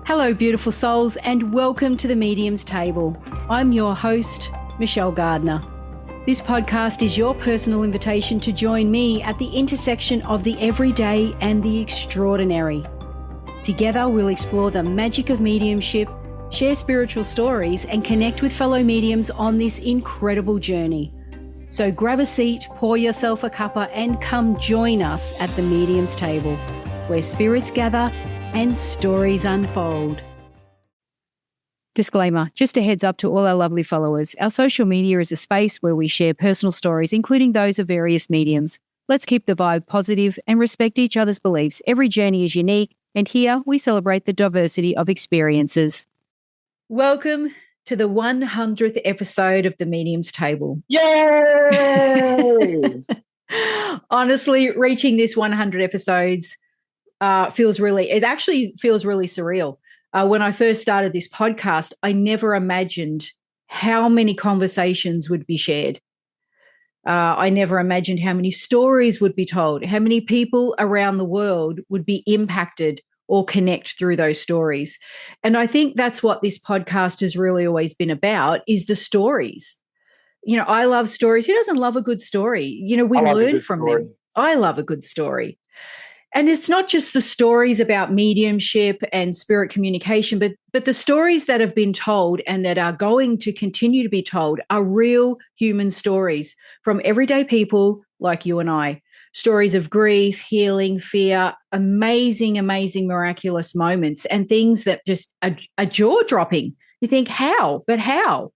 Hello, beautiful souls, and welcome to the Medium's Table. I'm your host, Michelle Gardner. This podcast is your personal invitation to join me at the intersection of the everyday and the extraordinary. Together, we'll explore the magic of mediumship, share spiritual stories, and connect with fellow mediums on this incredible journey. So grab a seat, pour yourself a cuppa, and come join us at the Medium's Table, where spirits gather and stories unfold. Disclaimer, just a heads up to all our lovely followers. Our social media is a space where we share personal stories, including those of various mediums. Let's keep the vibe positive and respect each other's beliefs. Every journey is unique, and here we celebrate the diversity of experiences. Welcome to the 100th episode of the Medium's Table. Yay! Honestly, reaching this 100 episodes feels really surreal. When I first started this podcast, I never imagined how many conversations would be shared. I never imagined how many stories would be told, how many people around the world would be impacted or connect through those stories. And I think that's what this podcast has really always been about, is the stories. You know, I love stories. Who doesn't love a good story? You know, we learn from them. I love a good story. And it's not just the stories about mediumship and spirit communication, but the stories that have been told and that are going to continue to be told are real human stories from everyday people like you and I. Stories of grief, healing, fear, amazing, miraculous moments, and things that just are jaw-dropping. You think, how? But how?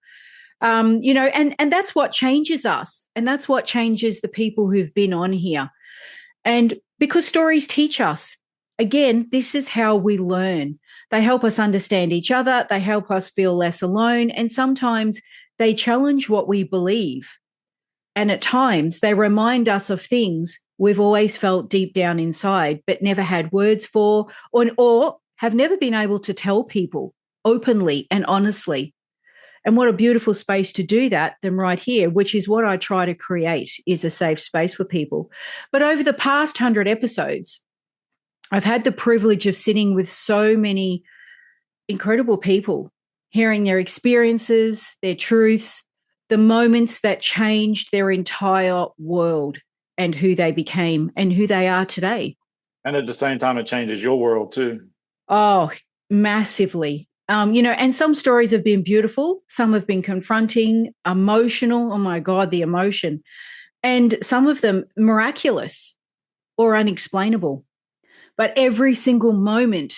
And that's what changes us. And that's what changes the people who've been on here. And because stories teach us, again, this is how we learn. They help us understand each other. They help us feel less alone. And sometimes they challenge what we believe. And at times they remind us of things we've always felt deep down inside, but never had words for, or have never been able to tell people openly and honestly. And what a beautiful space to do that than right here, which is what I try to create, is a safe space for people. But over the past 100 episodes, I've had the privilege of sitting with so many incredible people, hearing their experiences, their truths, the moments that changed their entire world and who they became and who they are today. And at the same time, it changes your world too. Oh, massively. And some stories have been beautiful. Some have been confronting, emotional. Oh my God, the emotion. And some of them miraculous or unexplainable. But every single moment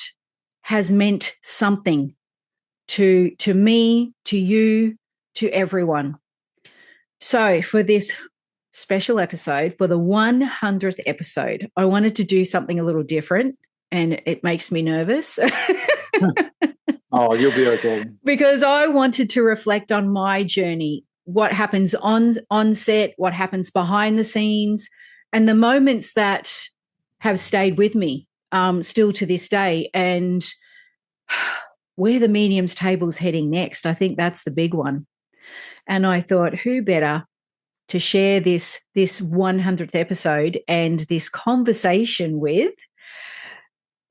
has meant something to me, to you, to everyone. So for this special episode, for the 100th episode, I wanted to do something a little different, and it makes me nervous. Oh, you'll be okay. Because I wanted to reflect on my journey, what happens on set, what happens behind the scenes, and the moments that have stayed with me still to this day, and where the Medium's Table's heading next. I think that's the big one. And I thought, who better to share this 100th episode and this conversation with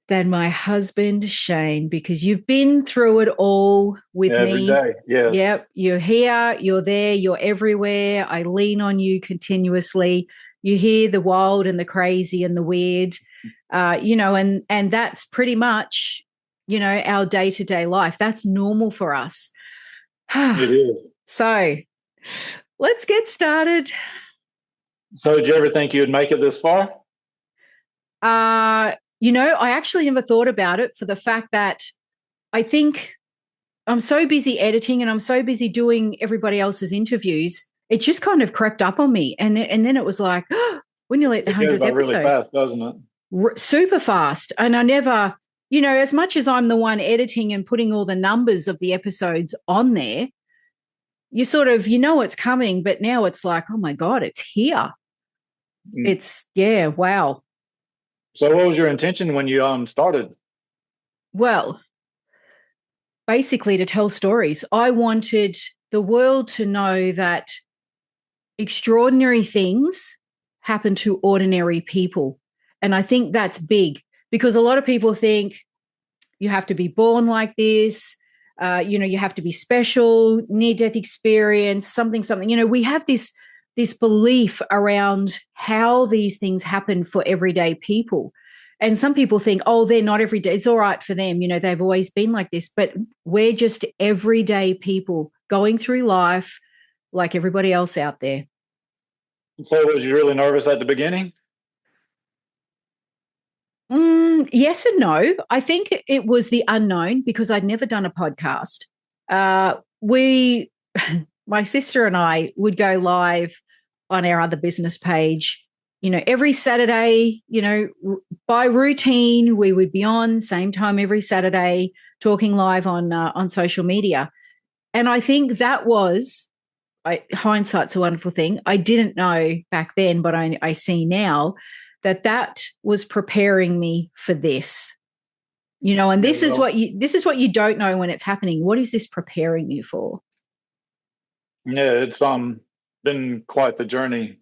than my husband, Shane, because you've been through it all with me. Every day, yes. Yep, you're here, you're there, you're everywhere. I lean on you continuously. You hear the wild and the crazy and the weird, and that's pretty much, our day-to-day life. That's normal for us. It is. So let's get started. So did you ever think you would make it this far? I actually never thought about it, for the fact that I think I'm so busy editing and I'm so busy doing everybody else's interviews. It just kind of crept up on me. And then it was like, when you let the 100th episode. Really fast, doesn't it? Super fast. And I never, as much as I'm the one editing and putting all the numbers of the episodes on there, you sort of, it's coming, but now it's like, oh my God, it's here. It's, wow. So what was your intention when you started? Well, basically to tell stories. I wanted the world to know that extraordinary things happen to ordinary people. And I think that's big, because a lot of people think, you have to be born like this. You have to be special, near-death experience, something. We have this belief around how these things happen for everyday people. And some people think, oh, they're not everyday. It's all right for them. They've always been like this. But we're just everyday people going through life like everybody else out there. So was you really nervous at the beginning? Yes and no. I think it was the unknown because I'd never done a podcast. My sister and I would go live on our other business page, every Saturday, by routine, we would be on same time every Saturday talking live on social media. And I think that was, hindsight's a wonderful thing. I didn't know back then, but I see now that was preparing me for this, and this is what you don't know when it's happening. What is this preparing you for? Yeah, it's been quite the journey.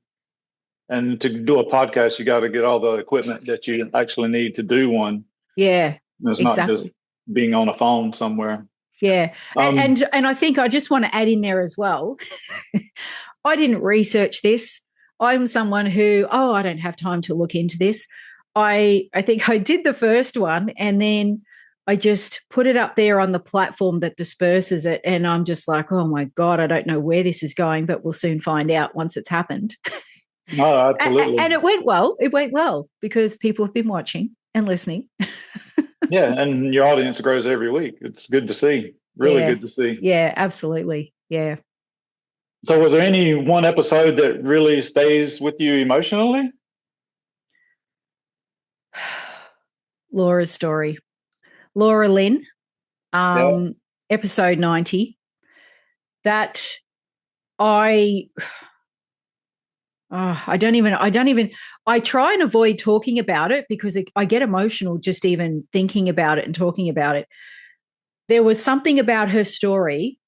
And to do a podcast, you got to get all the equipment that you actually need to do one. Yeah, it's exactly. Not just being on a phone somewhere. Yeah, and I think I just want to add in there as well. I didn't research this. I'm someone who, I don't have time to look into this. I think I did the first one and then I just put it up there on the platform that disperses it. And I'm just like, oh my God, I don't know where this is going, but we'll soon find out once it's happened. No, absolutely. And it went well. It went well because people have been watching and listening. Yeah, and your audience grows every week. It's good to see. Really good to see. Yeah, absolutely. Yeah. So was there any one episode that really stays with you emotionally? Laura's story. Laura Lynn, episode 90. That I try and avoid talking about it because I get emotional just even thinking about it and talking about it. There was something about her story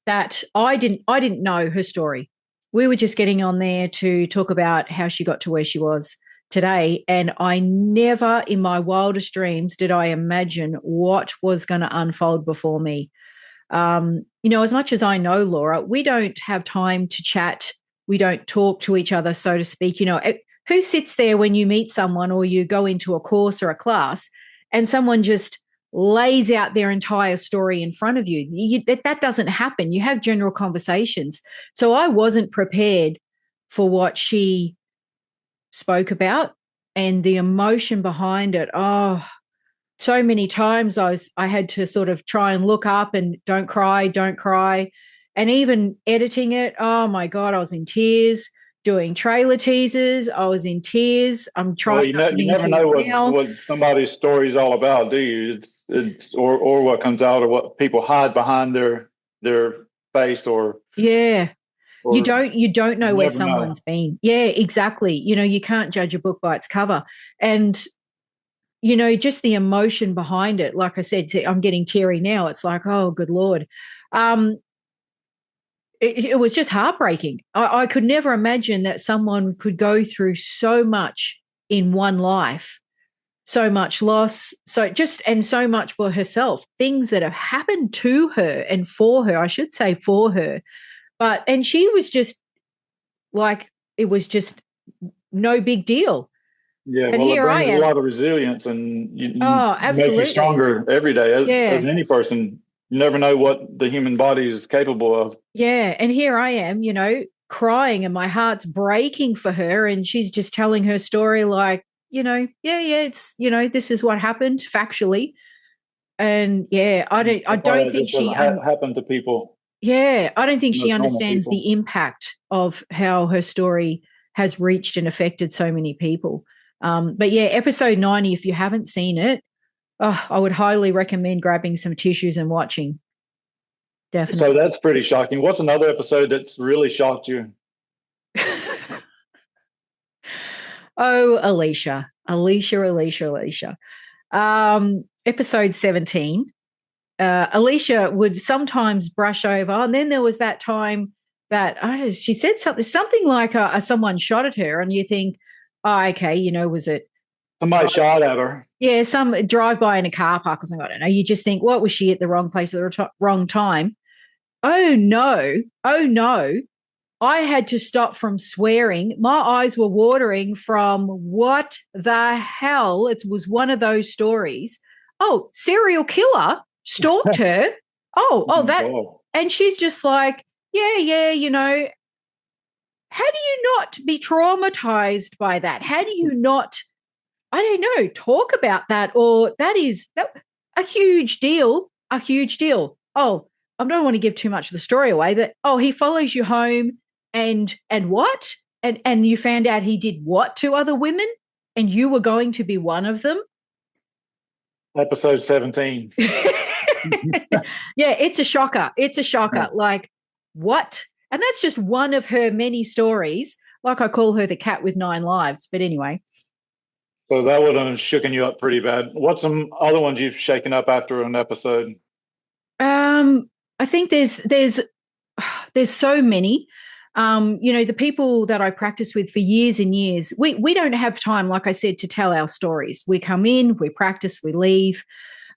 that I didn't know her story. We were just getting on there to talk about how she got to where she was today. And I never in my wildest dreams did I imagine what was going to unfold before me. As much as I know Laura, we don't have time to chat. We don't talk to each other, so to speak. Who sits there when you meet someone or you go into a course or a class and someone just lays out their entire story in front of you? That doesn't happen. You have general conversations. So I wasn't prepared for what she spoke about and the emotion behind it. Oh, so many times I had to sort of try and look up and don't cry. And even editing it, oh my God, I was in tears. Doing trailer teasers, I was in tears. I'm trying. Well, you never know what somebody's story is all about, do you? It's or what comes out, or what people hide behind their face, or you don't know where someone's been. Yeah, exactly. You can't judge a book by its cover, and just the emotion behind it. Like I said, I'm getting teary now. It's like, oh, good Lord. It was just heartbreaking. I could never imagine that someone could go through so much in one life, so much loss, so much for herself, things that have happened to her and for her, I should say for her. And she was just like, it was just no big deal. Yeah, and here it brings a lot of resilience and absolutely. Make you stronger every day as any person. You never know what the human body is capable of. Yeah. And here I am, crying and my heart's breaking for her. And she's just telling her story like, it's, this is what happened factually. And I don't think she happened to people. Yeah. I don't think she understands the impact of how her story has reached and affected so many people. But episode 90, if you haven't seen it, I would highly recommend grabbing some tissues and watching. Definitely. So that's pretty shocking. What's another episode that's really shocked you? Oh, Alicia. Episode 17. Alicia would sometimes brush over. And then there was that time that she said something like someone shot at her. And you think, oh, okay, was it Somebody shot at her. Yeah, some drive-by in a car park or something. I don't know. You just think, what, was she at the wrong place at the wrong time? Oh, no. Oh, no. I had to stop from swearing. My eyes were watering from what the hell? It was one of those stories. Oh, serial killer stalked her. That. Oh. And she's just like, yeah, how do you not be traumatized by that? How do you not, I don't know, talk about that? Or that a huge deal, a huge deal. Oh, I don't want to give too much of the story away, but he follows you home and what? And you found out he did what to other women and you were going to be one of them? Episode 17. Yeah, it's a shocker. It's a shocker. Yeah. Like, what? And that's just one of her many stories. Like I call her the cat with 9 lives. But anyway. So that would have shooken you up pretty bad. What's some other ones you've shaken up after an episode? I think there's so many. The people that I practice with for years and years, we don't have time, like I said, to tell our stories. We come in, we practice, we leave.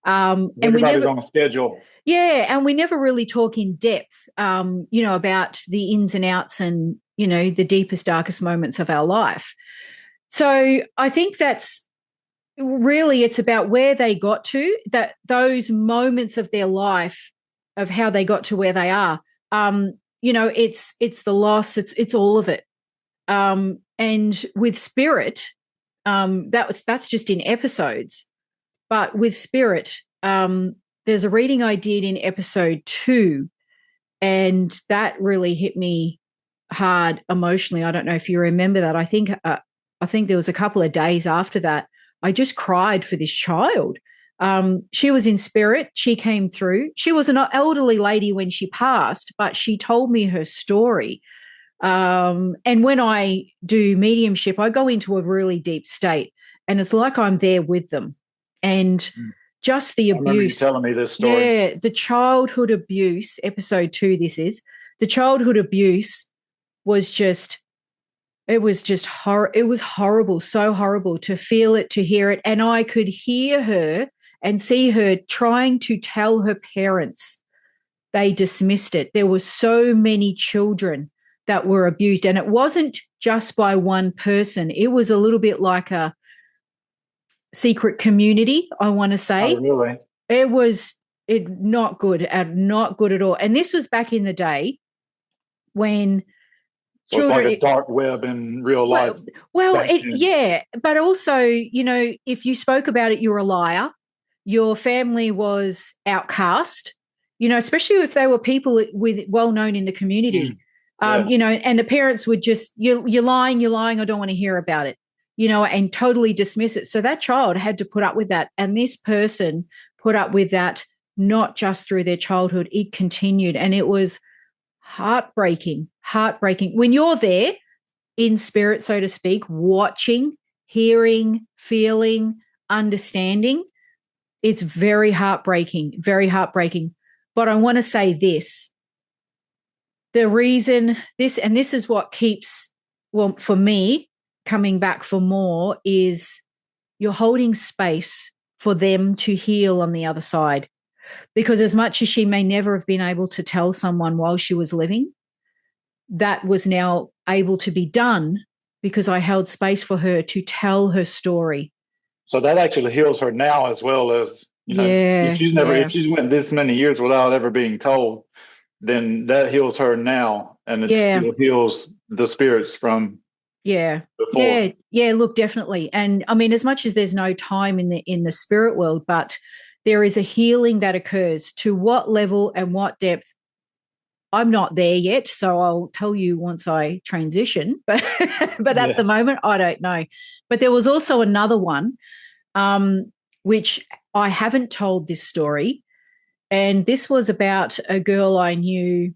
Everybody's on a schedule. Yeah, and we never really talk in depth, about the ins and outs and, the deepest, darkest moments of our life. So I think that's really, it's about where they got to, that those moments of their life, of how they got to where they are. It's the loss, it's all of it. And with spirit, that's just in episodes. But with spirit, there's a reading I did in episode 2, and that really hit me hard emotionally. I don't know if you remember that. I think there was a couple of days after that, I just cried for this child. She was in spirit. She came through. She was an elderly lady when she passed, but she told me her story. And when I do mediumship, I go into a really deep state, and it's like I'm there with them. And just the abuse. I remember you telling me this story. Yeah, the childhood abuse, episode 2, the childhood abuse was just, it was horrible, so horrible to feel it, to hear it. And I could hear her and see her trying to tell her parents. They dismissed it. There were so many children that were abused, and it wasn't just by one person. It was a little bit like a secret community, I want to say. Oh, really? It was not good at all. And this was back in the day when children, it's like a dark web in real life. But also, if you spoke about it, you were a liar. Your family was outcast, especially if they were people well known in the community. And the parents would just, you're lying, I don't want to hear about it, and totally dismiss it. So that child had to put up with that. And this person put up with that, not just through their childhood, it continued. And it was heartbreaking. When you're there in spirit, so to speak, watching, hearing, feeling, understanding, it's very heartbreaking. But I want to say this. The reason this is what keeps, for me, coming back for more, is you're holding space for them to heal on the other side. Because as much as she may never have been able to tell someone while she was living, that was now able to be done because I held space for her to tell her story. So that actually heals her now, as well as, if she's went this many years without ever being told, then that heals her now, and it still heals the spirits from before. Look, definitely. And I mean, as much as there's no time in the spirit world, but there is a healing that occurs. To what level and what depth, I'm not there yet, so I'll tell you once I transition. But at the moment, I don't know. But there was also another one, which I haven't told this story, and this was about a girl I knew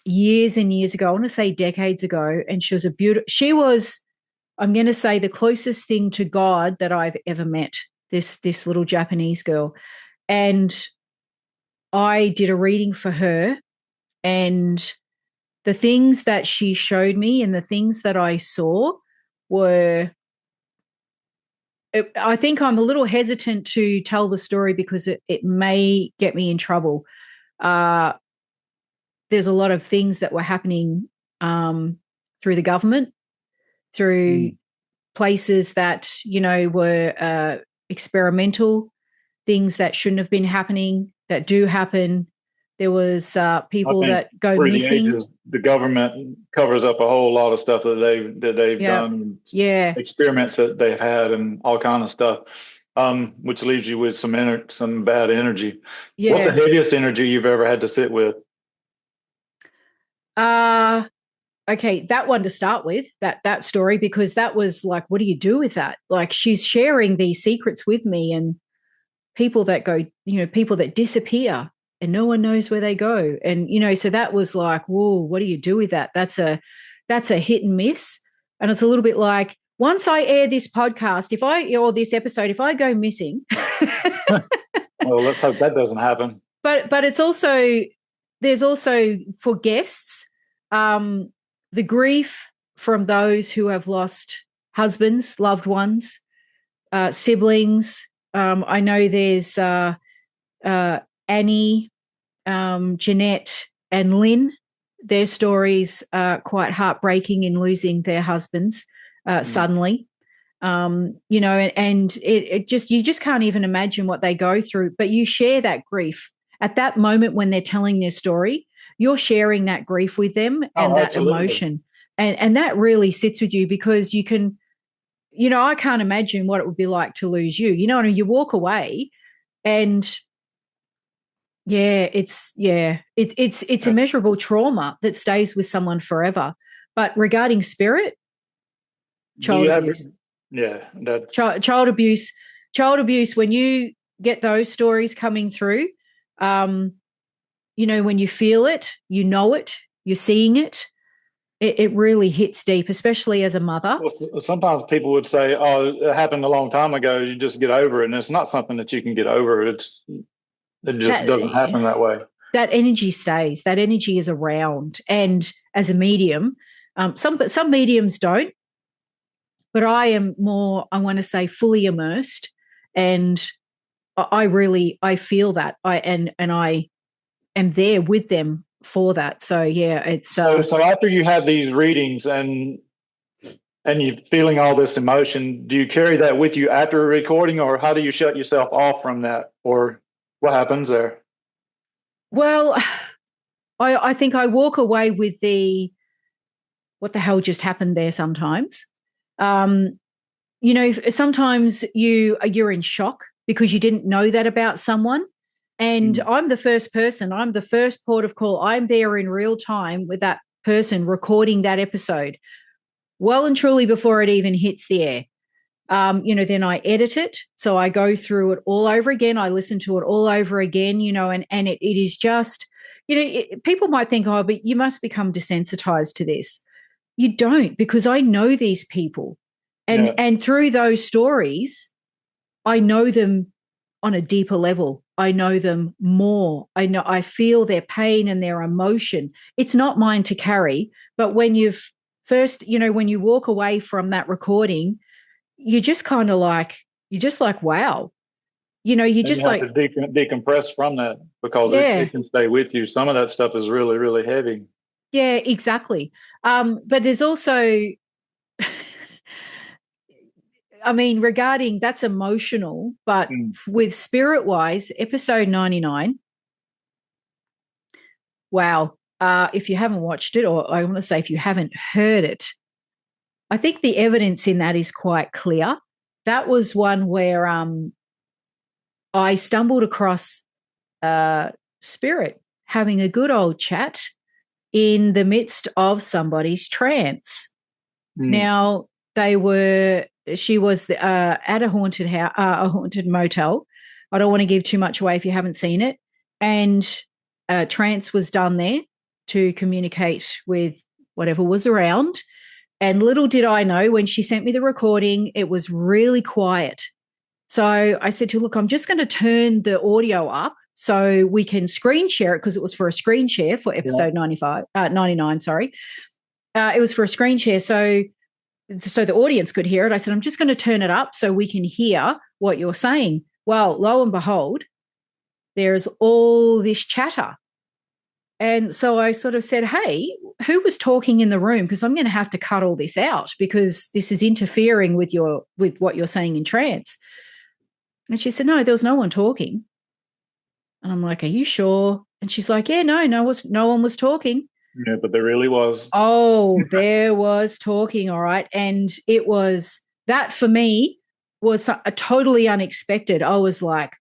years and years ago. I want to say decades ago, and she was, I'm going to say, the closest thing to God that I've ever met. This little Japanese girl, and I did a reading for her, and the things that she showed me and the things that I saw were I think I'm a little hesitant to tell the story because it may get me in trouble. There's a lot of things that were happening through the government, through places that, were experimental, things that shouldn't have been happening, that do happen. There was people that go missing. The ages, the government covers up a whole lot of stuff that they've done. Yeah. Experiments that they've had and all kind of stuff, which leaves you with some bad energy. Yeah. What's the heaviest energy you've ever had to sit with? Okay, that one to start with, that story, because that was like, what do you do with that? Like, she's sharing these secrets with me, and people that go, people that disappear and no one knows where they go. And, so that was like, whoa, what do you do with that? That's a hit and miss. And it's a little bit like, once I air this podcast, or this episode, if I go missing. Well, let's hope that doesn't happen. But there's also for guests, the grief from those who have lost husbands, loved ones, siblings. I know there's Annie, Jeanette, and Lynn. Their stories are quite heartbreaking in losing their husbands suddenly. And it just, you just can't even imagine what they go through. But you share that grief at that moment when they're telling their story. You're sharing that grief with them and that emotion. And that really sits with you, because you can, I can't imagine what it would be like to lose you. You walk away and it's immeasurable trauma that stays with someone forever. But regarding spirit, child abuse. Child abuse, when you get those stories coming through, when you feel it, you're seeing it, it really hits deep, especially as a mother. Well, sometimes people would say, oh, it happened a long time ago, you just get over it. And it's not something that you can get over. It just doesn't happen that way. That energy stays. That energy is around. And as a medium, some mediums don't. But I am more, I want to say, fully immersed. And I feel that. I am there with them for that. So it's so after you have these readings and you're feeling all this emotion, do you carry that with you after a recording, or how do you shut yourself off from that, or what happens there? Well, I think I walk away with what the hell just happened there sometimes. Sometimes you're in shock because you didn't know that about someone. And I'm the first port of call. I'm there in real time with that person recording that episode, well and truly before it even hits the air. Then I edit it. So I go through it all over again. I listen to it all over again, and it is just, people might think, oh, but you must become desensitized to this. You don't, because I know these people. And through those stories, I know them on a deeper level. I know them more. I feel their pain and their emotion. It's not mine to carry, but when you walk away from that recording, you're just kind of like, wow. You just have to decompress from that, because it can stay with you. Some of that stuff is really, really heavy. Yeah, exactly. But there's also, regarding that's emotional, but with spirit wise, episode 99. Wow. If you haven't watched it, or I want to say if you haven't heard it, I think the evidence in that is quite clear. That was one where I stumbled across spirit having a good old chat in the midst of somebody's trance. Now, she was at a haunted house, a haunted motel. I don't want to give too much away if you haven't seen it. And trance was done there to communicate with whatever was around. And little did I know, when she sent me the recording, it was really quiet. So I said to her, look, I'm just going to turn the audio up so we can screen share it, because it was for a screen share for episode 99, sorry. It was for a screen share. So so the audience could hear it. I said, I'm just going to turn it up so we can hear what you're saying. Well, lo and behold, there's all this chatter. And so I sort of said, hey, who was talking in the room? Because I'm going to have to cut all this out because this is interfering with what you're saying in trance. And she said, no, there was no one talking. And I'm like, are you sure? And she's like, yeah, no one was talking. Yeah, but there really was. Oh, there was talking, all right. And it was, that for me was a totally unexpected. I was like,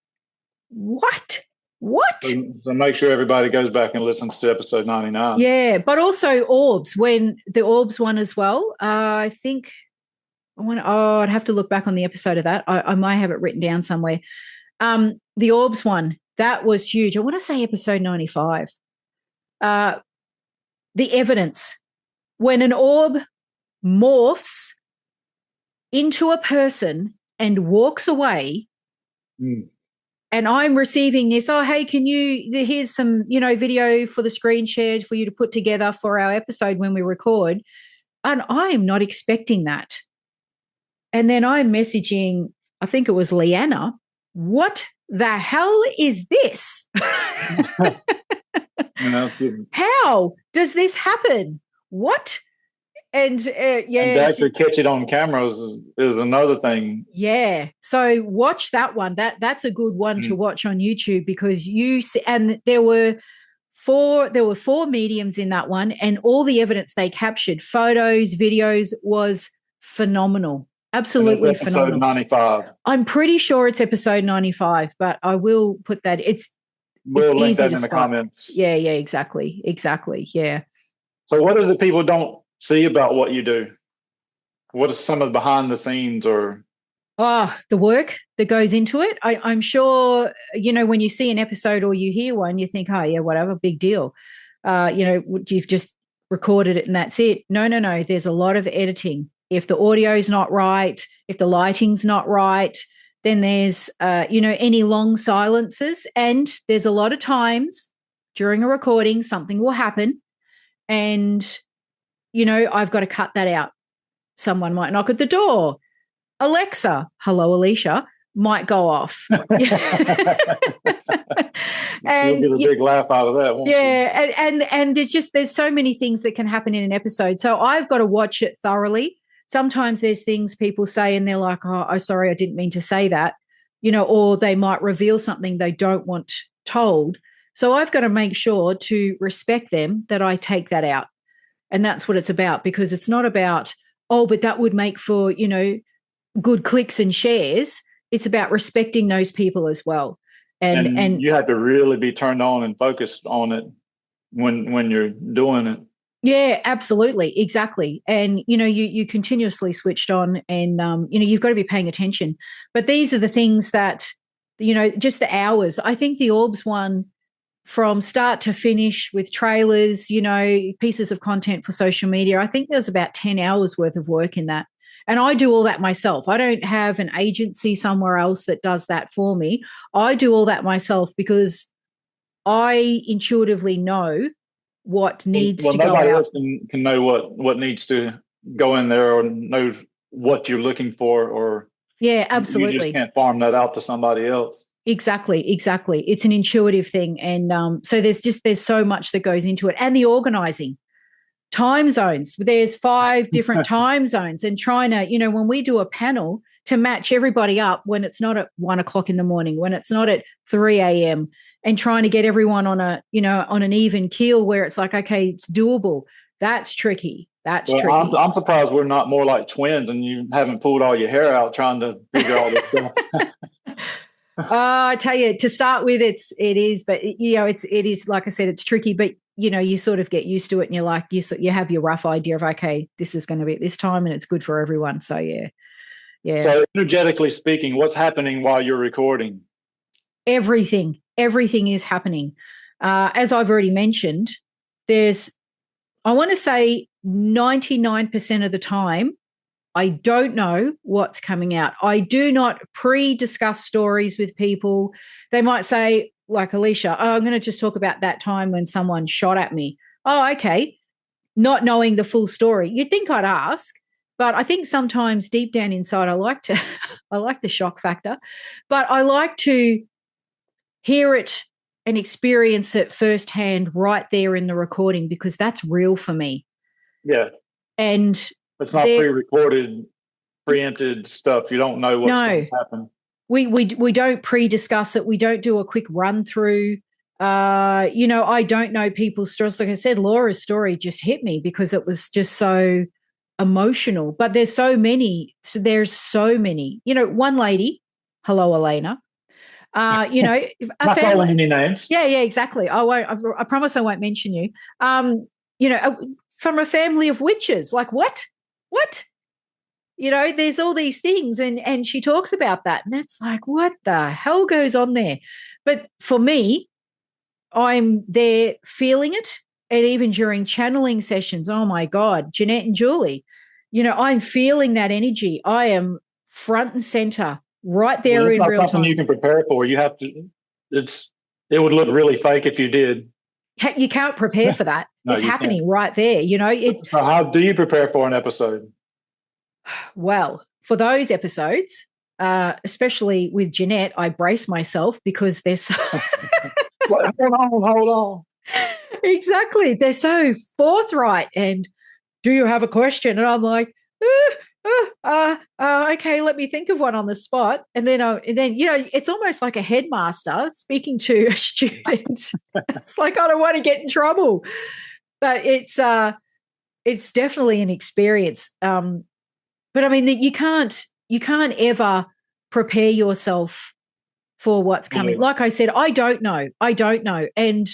what? So make sure everybody goes back and listens to episode 99. Yeah, but also orbs, when the orbs one as well. I think I'd have to look back on the episode of that. I might have it written down somewhere. The orbs one, that was huge. I want to say episode 95. The evidence, when an orb morphs into a person and walks away, and I'm receiving this, oh, hey, here's some, video for the screen shared for you to put together for our episode when we record. And I am not expecting that. And then I'm messaging, I think it was Leanna, what the hell is this? How does this happen? What? And and to actually catch it on cameras is another thing. Yeah. So watch that one. That's a good one to watch on YouTube, because and there were four mediums in that one, and all the evidence they captured, photos, videos, was phenomenal. Absolutely phenomenal. Episode 95. I'm pretty sure it's episode 95, but I will put that. We'll link that in the comments. Yeah, exactly. Yeah. So what is it people don't see about what you do? What is some of the behind the scenes or? Oh, the work that goes into it. I'm sure, when you see an episode or you hear one, you think, oh, yeah, whatever, big deal. You've just recorded it and that's it. No. There's a lot of editing. If the audio's not right, if the lighting's not right, then there's, any long silences. And there's a lot of times during a recording, something will happen and, I've got to cut that out. Someone might knock at the door. Alexa, hello, Alicia, might go off. And you'll get a big laugh out of that, won't you? And there's so many things that can happen in an episode. So I've got to watch it thoroughly. Sometimes there's things people say and they're like, oh, sorry, I didn't mean to say that, or they might reveal something they don't want told. So I've got to make sure to respect them that I take that out. And that's what it's about, because it's not about, oh, but that would make for, good clicks and shares. It's about respecting those people as well. And you have to really be turned on and focused on it when you're doing it. Yeah, absolutely. Exactly. And, you continuously switched on and, you've got to be paying attention. But these are the things that, just the hours. I think the Orbs one, from start to finish with trailers, pieces of content for social media, I think there's about 10 hours worth of work in that. And I do all that myself. I don't have an agency somewhere else that does that for me. I do all that myself because I intuitively know what needs to go out. Nobody else can know what needs to go in there or know what you're looking for, or yeah, absolutely. You just can't farm that out to somebody else. Exactly. It's an intuitive thing. And so there's so much that goes into it. And the organizing. Time zones. There's 5 different time zones, and trying to, when we do a panel, to match everybody up when it's not at 1 o'clock in the morning, when it's not at 3 a.m., and trying to get everyone on on an even keel where it's like, okay, it's doable. That's tricky. Tricky. I'm surprised we're not more like twins and you haven't pulled all your hair out trying to figure all this stuff. I tell you, to start with, it is, but it is, like I said, it's tricky, but you sort of get used to it, and you're like, you have your rough idea of, okay, this is going to be at this time and it's good for everyone. So yeah. So energetically speaking, what's happening while you're recording? Everything is happening. As I've already mentioned, I want to say 99% of the time, I don't know what's coming out. I do not pre-discuss stories with people. They might say, like Alicia, oh, I'm going to just talk about that time when someone shot at me. Oh, okay. Not knowing the full story. You'd think I'd ask, But I think sometimes deep down inside, I like the shock factor, but I like to hear it and experience it firsthand right there in the recording, because that's real for me. Yeah. And it's not pre-recorded, preempted stuff. You don't know what's going to happen. We don't pre-discuss it. We don't do a quick run through. I don't know people's stories. Like I said, Laura's story just hit me because it was just so emotional. But there's so many. One lady, hello, Elena. Not calling any names. Yeah, exactly. I won't. I promise I won't mention you. From a family of witches. Like what? There's all these things, and she talks about that, and it's like, what the hell goes on there? But for me, I'm there feeling it, and even during channeling sessions, oh my God, Jeanette and Julie, I'm feeling that energy. I am front and center, right there in real time. It's not something you can prepare for. You have to. It would look really fake if you did. You can't prepare for that. No, it's happening can't. Right there. So how do you prepare for an episode? Well, for those episodes, especially with Jeanette, I brace myself because they're so hold on. Exactly. They're so forthright. And do you have a question? And I'm like, okay, let me think of one on the spot. And then it's almost like a headmaster speaking to a student. It's like, I don't want to get in trouble. But it's definitely an experience. But I mean, you can't ever prepare yourself for what's coming. Like I said, I don't know. And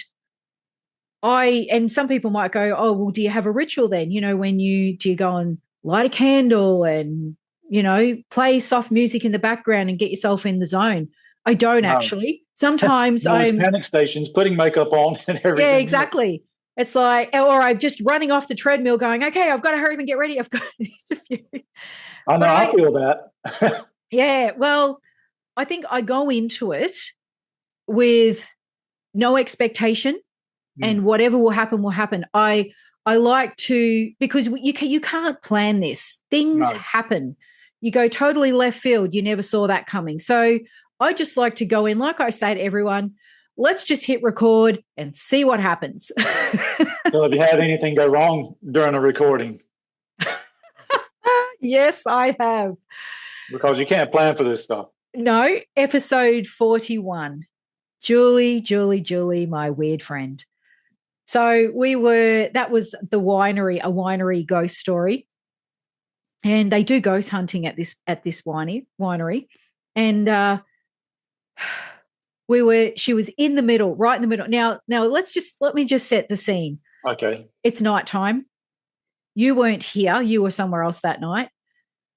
some people might go, oh, well, do you have a ritual then? Do you go and light a candle and, play soft music in the background and get yourself in the zone? I don't actually. Sometimes I'm panic stations, putting makeup on and everything. Yeah, exactly. It's like, or I'm just running off the treadmill going, okay, I've got to hurry up and get ready. I've got a few. I know, I feel that. Yeah, well, I think I go into it with no expectation, and whatever will happen will happen. I like to, because you can't plan this. Things happen. You go totally left field. You never saw that coming. So I just like to go in, like I say to everyone, let's just hit record and see what happens. So have you had anything go wrong during a recording? Yes, I have. Because you can't plan for this stuff. No, episode 41. Julie, my weird friend. So that was the winery, a winery ghost story. And they do ghost hunting at this winery. And she was in the middle, right in the middle. Now let me just set the scene. Okay. It's nighttime. You weren't here. You were somewhere else that night.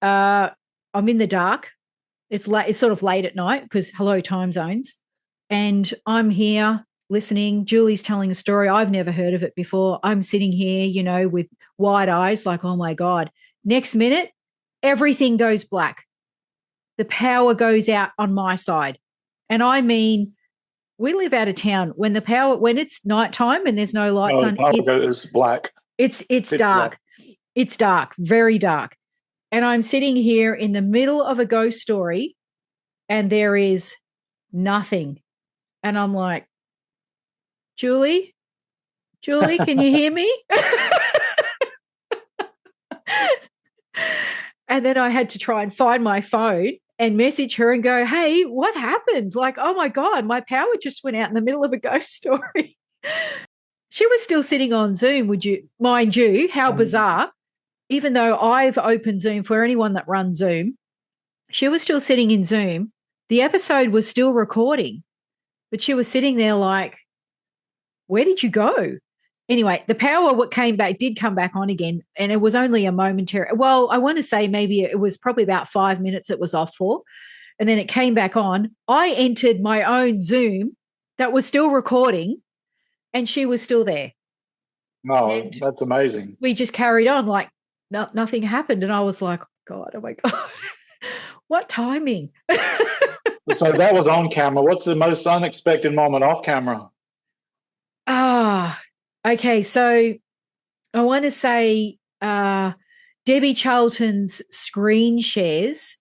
I'm in the dark. It's sort of late at night because hello, time zones. And I'm here listening. Julie's telling a story. I've never heard of it before. I'm sitting here, with wide eyes like, oh my God. Next minute, everything goes black. The power goes out on my side. And I mean, we live out of town. When it's nighttime and there's no lights on, it's black. It's dark. Black. It's dark, very dark. And I'm sitting here in the middle of a ghost story and there is nothing. And I'm like, Julie, can you hear me? And then I had to try and find my phone and message her and go, hey, what happened? Like, oh my God, my power just went out in the middle of a ghost story. She was still sitting on Zoom, mind you, how bizarre. Even though I've opened Zoom for anyone that runs Zoom, she was still sitting in Zoom. The episode was still recording, but she was sitting there like, where did you go? Anyway, the power did come back on again, and it was only a momentary. Well, I want to say maybe it was probably about 5 minutes it was off for, and then it came back on. I entered my own Zoom that was still recording, and she was still there. Oh, that's amazing. We just carried on like nothing happened, and I was like, God, oh my God, what timing. So that was on camera. What's the most unexpected moment off camera? Okay, so I want to say Debbie Charlton's screen shares,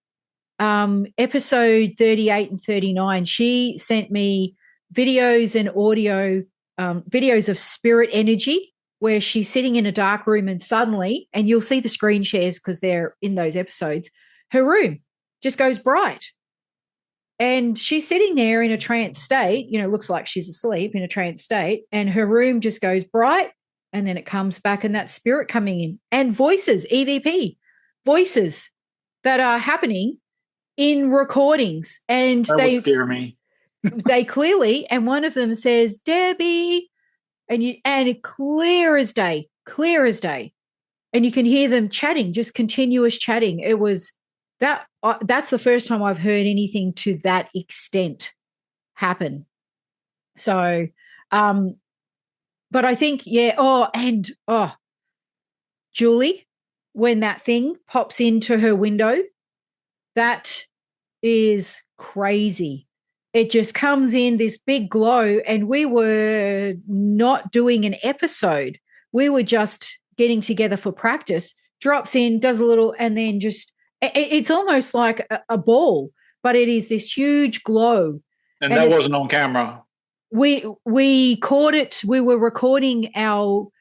episode 38 and 39, she sent me videos and audio, videos of spirit energy where she's sitting in a dark room and suddenly, and you'll see the screen shares because they're in those episodes, her room just goes bright. And she's sitting there in a trance state, looks like she's asleep in a trance state, and her room just goes bright, and then it comes back and that spirit coming in. And voices, EVP, voices that are happening in recordings. And that would scare me. They clearly, and one of them says, Debbie, and clear as day. And you can hear them chatting, just continuous chatting. It was that's the first time I've heard anything to that extent happen. So, but I think, Julie, when that thing pops into her window, that is crazy. It just comes in this big glow, and we were not doing an episode. We were just getting together for practice, drops in, does a little, and then just, it's almost like a ball, but it is this huge glow. And that wasn't on camera. We caught it. We were recording our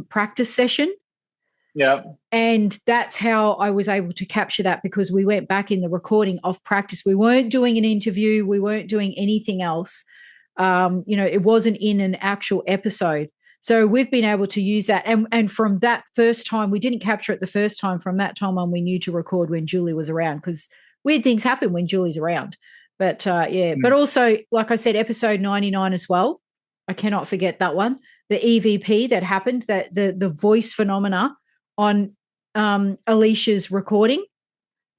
practice session. Yeah. And that's how I was able to capture that, because we went back in the recording of practice. We weren't doing an interview. We weren't doing anything else. It wasn't in an actual episode. So we've been able to use that. And from that first time, we didn't capture it the first time. From that time on, we knew to record when Julie was around, because weird things happen when Julie's around. But but also, like I said, episode 99 as well. I cannot forget that one. The EVP that happened, that the voice phenomena on Alicia's recording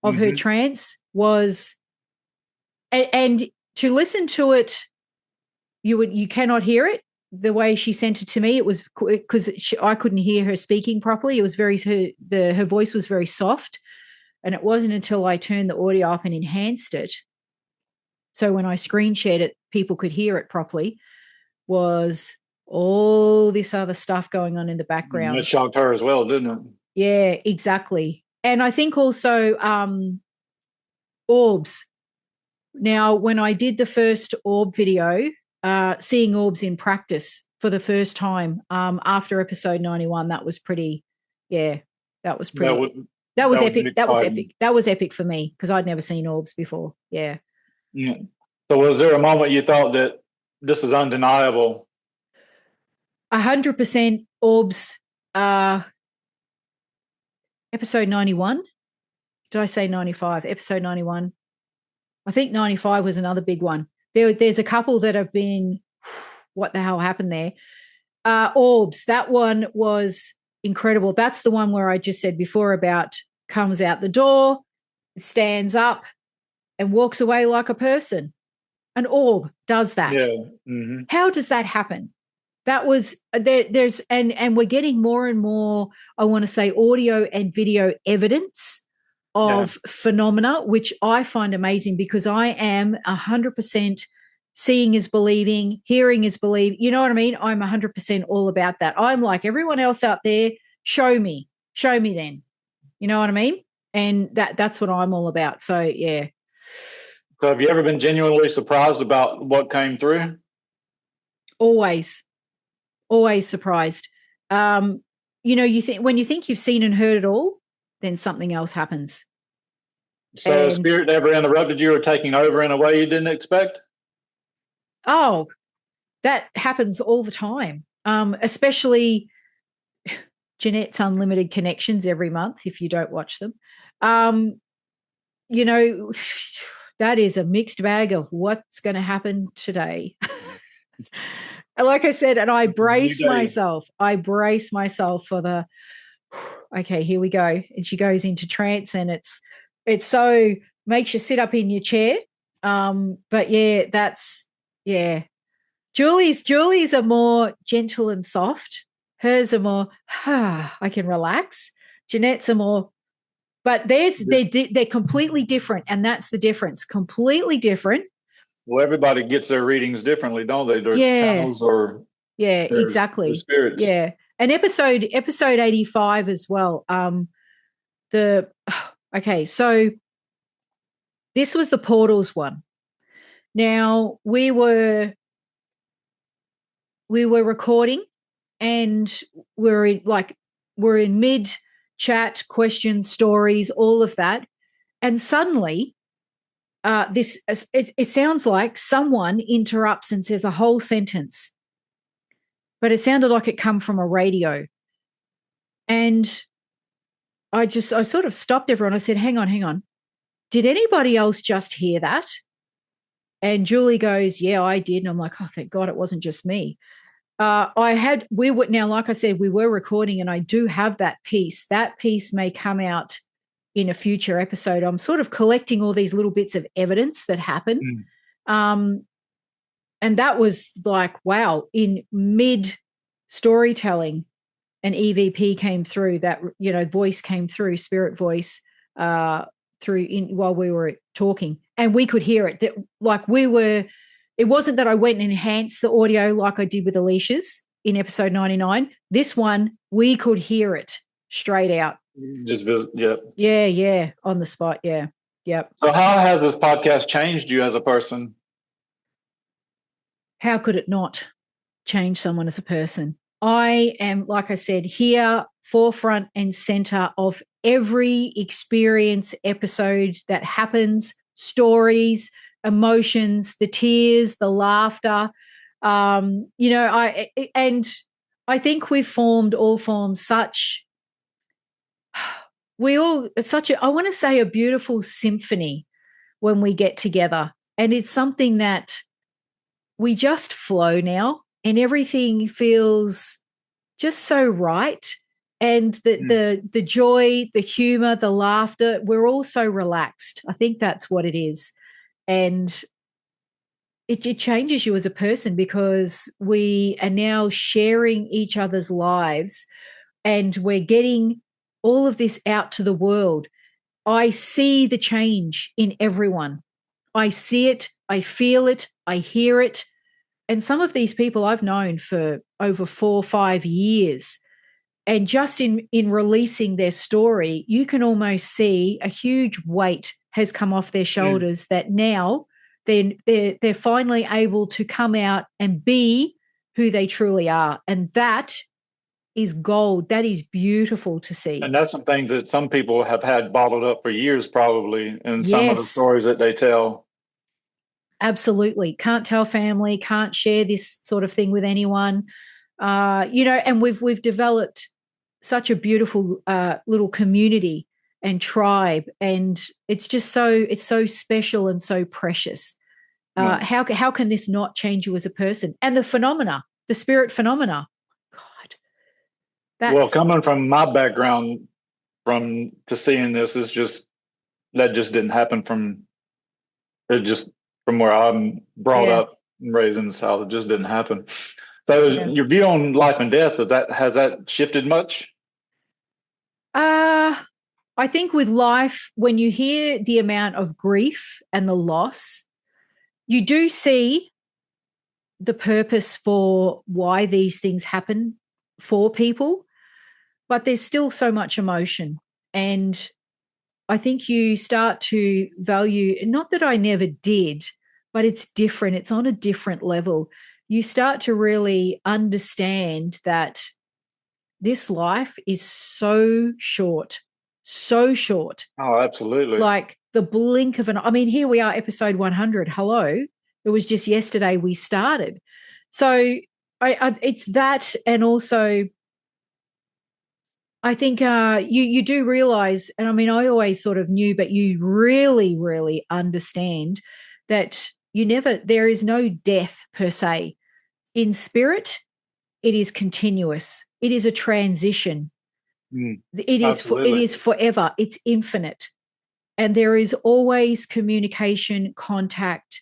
of her trance was, and to listen to it, you cannot hear it the way she sent it to me. It was because I couldn't hear her speaking properly. It was her voice was very soft, and it wasn't until I turned the audio up and enhanced it, so when I screen shared it, people could hear it properly, was all this other stuff going on in the background. It shocked her as well, didn't it? Yeah, exactly. And I think also orbs. Now, when I did the first orb video, seeing orbs in practice for the first time after episode 91, that was pretty, that was pretty, that was epic. That was epic. That was epic for me, because I'd never seen orbs before. Yeah. So was there a moment you thought that this is undeniable? 100% orbs. Episode 91. Did I say 95? Episode 91. I think 95 was another big one. There's a couple that have been, what the hell happened there? Orbs. That one was incredible. That's the one where I just said before about comes out the door, stands up, and walks away like a person. An orb does that. Yeah. How does that happen? That was there's and we're getting more and more, I want to say, audio and video evidence of phenomena, which I find amazing, because I am 100% seeing is believing, hearing is believing. You know what I mean? I'm 100% all about that. I'm like everyone else out there. Show me then. You know what I mean? And that's what I'm all about. So yeah. So have you ever been genuinely surprised about what came through? Always surprised. You think when you think you've seen and heard it all, then something else happens. So spirit ever interrupted you or taking over in a way you didn't expect? Oh, that happens all the time. Especially Jeanette's Unlimited Connections every month, if you don't watch them. That is a mixed bag of what's going to happen today. Like I said, and I brace myself for the, okay, here we go. And she goes into trance, and it's so makes you sit up in your chair. But Julie's are more gentle and soft. Hers are more, I can relax. Jeanette's are more, but they're completely different. And that's the difference. Completely different. Well, everybody gets their readings differently, don't they? Their channels or Yeah, exactly. The spirits. Yeah. And episode 85 as well. Okay, so this was the portals one. Now we were recording, and we're in mid chat, questions, stories, all of that, and suddenly it sounds like someone interrupts and says a whole sentence, but it sounded like it come from a radio. And I sort of stopped everyone. I said, hang on. Did anybody else just hear that? And Julie goes, yeah, I did. And I'm like, oh, thank God it wasn't just me. Now, like I said, we were recording, and I do have that piece. That piece may come out in a future episode. I'm sort of collecting all these little bits of evidence that happen. And that was like, wow, in mid storytelling, an EVP came through, that, voice came through, spirit voice, while we were talking, and we could hear it. It wasn't that I went and enhanced the audio like I did with Alicia's in episode 99. This one, we could hear it straight out. Just visit, yep. Yeah, on the spot, yeah. Yep. So how has this podcast changed you as a person? How could it not change someone as a person? I am, like I said, here, forefront and center of every experience, episode that happens, stories, emotions, the tears, the laughter. I think we've all formed such, I want to say, a beautiful symphony when we get together. And it's something that we just flow now, and everything feels just so right. And the joy, the humor, the laughter, we're all so relaxed. I think that's what it is. And it changes you as a person, because we are now sharing each other's lives, and we're getting all of this out to the world. I see the change in everyone. I see it, I feel it, I hear it. And some of these people I've known for over 4 or 5 years. And just in releasing their story, you can almost see a huge weight has come off their shoulders, that now they're finally able to come out and be who they truly are. And that is gold. That is beautiful to see. And that's some things that some people have had bottled up for years, probably, in some of the stories that they tell. Absolutely. Can't tell family, can't share this sort of thing with anyone. And we've developed such a beautiful little community and tribe, and it's so special and so precious. How can this not change you as a person? And the spirit phenomena, God. Well, coming from my background, to seeing this is that just didn't happen from where I'm brought up and raised in the South. It just didn't happen. So your view on life and death, has that shifted much? I think with life, when you hear the amount of grief and the loss, you do see the purpose for why these things happen for people, but there's still so much emotion. And I think you start to value, not that I never did, but it's different. It's on a different level. You start to really understand that this life is so short. Oh, absolutely. Like the blink of here we are, episode 100. Hello. It was just yesterday we started. So it's that. And also, I think you do realize, and I always sort of knew, but you really, really understand that there is no death per se. In spirit, it is continuous. It is a transition. It is forever. It's infinite. And there is always communication, contact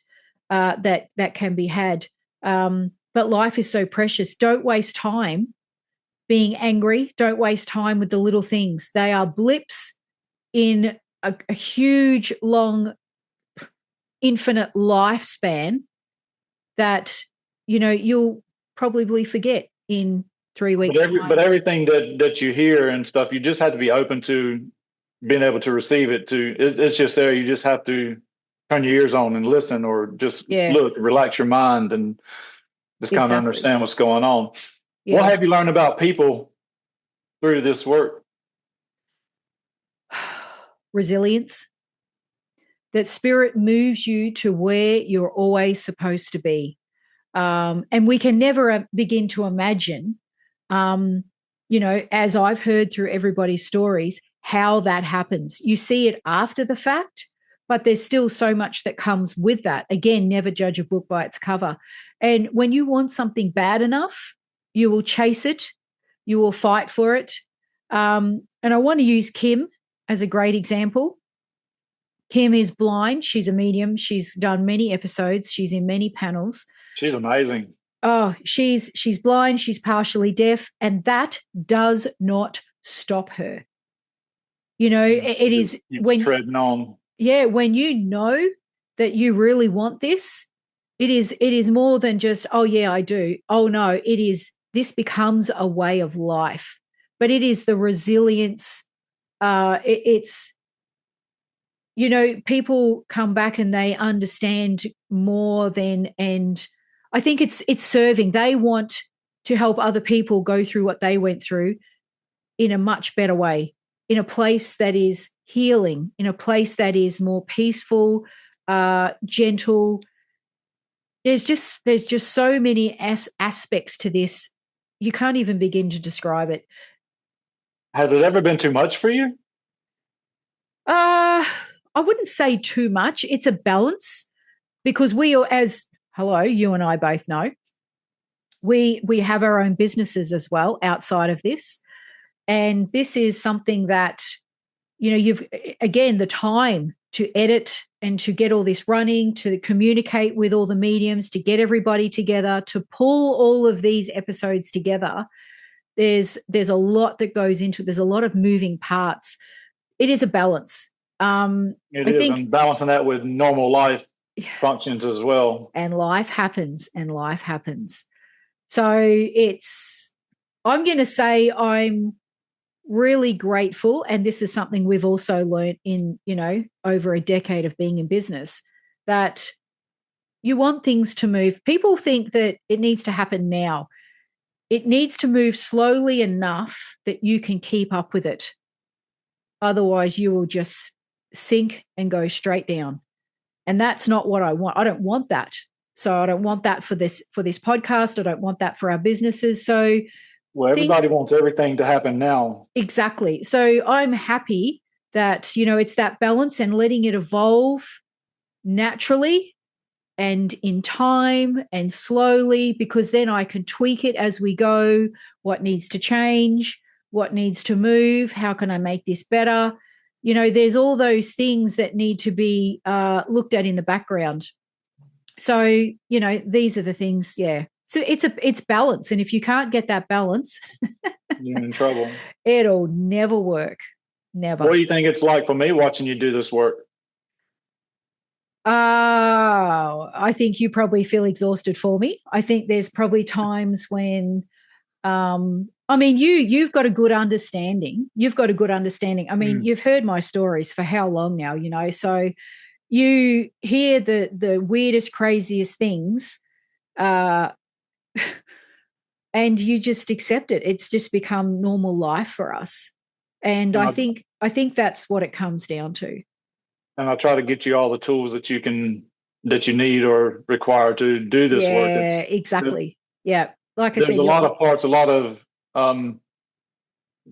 that can be had. But life is so precious. Don't waste time being angry. Don't waste time with the little things. They are blips in a huge, long, infinite lifespan that, you'll probably forget in 3 weeks' time. But everything that you hear and stuff, you just have to be open to being able to receive it. It's just there. You just have to turn your ears on and listen, or just look, relax your mind, and just kind of understand what's going on. Yeah. What have you learned about people through this work? Resilience. That spirit moves you to where you're always supposed to be. And we can never begin to imagine, as I've heard through everybody's stories, how that happens. You see it after the fact, but there's still so much that comes with that. Again, never judge a book by its cover. And when you want something bad enough, you will chase it, you will fight for it. And I want to use Kim as a great example. Kim is blind. She's a medium. She's done many episodes. She's in many panels. She's amazing. Oh, she's blind. She's partially deaf, and that does not stop her. It is when treading on. Yeah, when you know that you really want this, it is more than just, oh yeah, I do. Oh no, it is. This becomes a way of life, but it is the resilience. It's. People come back and they understand more than, and I think it's serving. They want to help other people go through what they went through in a much better way, in a place that is healing, in a place that is more peaceful, gentle. There's just so many aspects to this. You can't even begin to describe it. Has it ever been too much for you? I wouldn't say too much. It's a balance, because you and I both know, we have our own businesses as well outside of this. And this is something that, you've, again, the time to edit and to get all this running, to communicate with all the mediums, to get everybody together, to pull all of these episodes together. There's a lot that goes into it. There's a lot of moving parts. It is a balance. And balancing that with normal life functions as well. And life happens. So I'm going to say I'm really grateful, and this is something we've also learned in, over a decade of being in business, that you want things to move. People think that it needs to happen now. It needs to move slowly enough that you can keep up with it. Otherwise, you will just sink and go straight down. And that's not what I want. I don't want that. So I don't want that for this podcast. I don't want that for our businesses. So everybody wants everything to happen now. Exactly. So I'm happy that, it's that balance and letting it evolve naturally and in time and slowly, because then I can tweak it as we go. What needs to change? What needs to move? How can I make this better? There's all those things that need to be looked at in the background. So, these are the things, yeah. So it's balance. And if you can't get that balance, you're in trouble. It'll never work. Never. What do you think it's like for me watching you do this work? I think you probably feel exhausted for me. I think there's probably times when you've got a good understanding. I mean, you've heard my stories for how long now, so you hear the weirdest, craziest things, and you just accept it. It's just become normal life for us. And I think that's what it comes down to. And I try to get you all the tools that you need or require to do this work. Yeah, exactly. Yeah. Like I said, there's a lot of parts, a lot of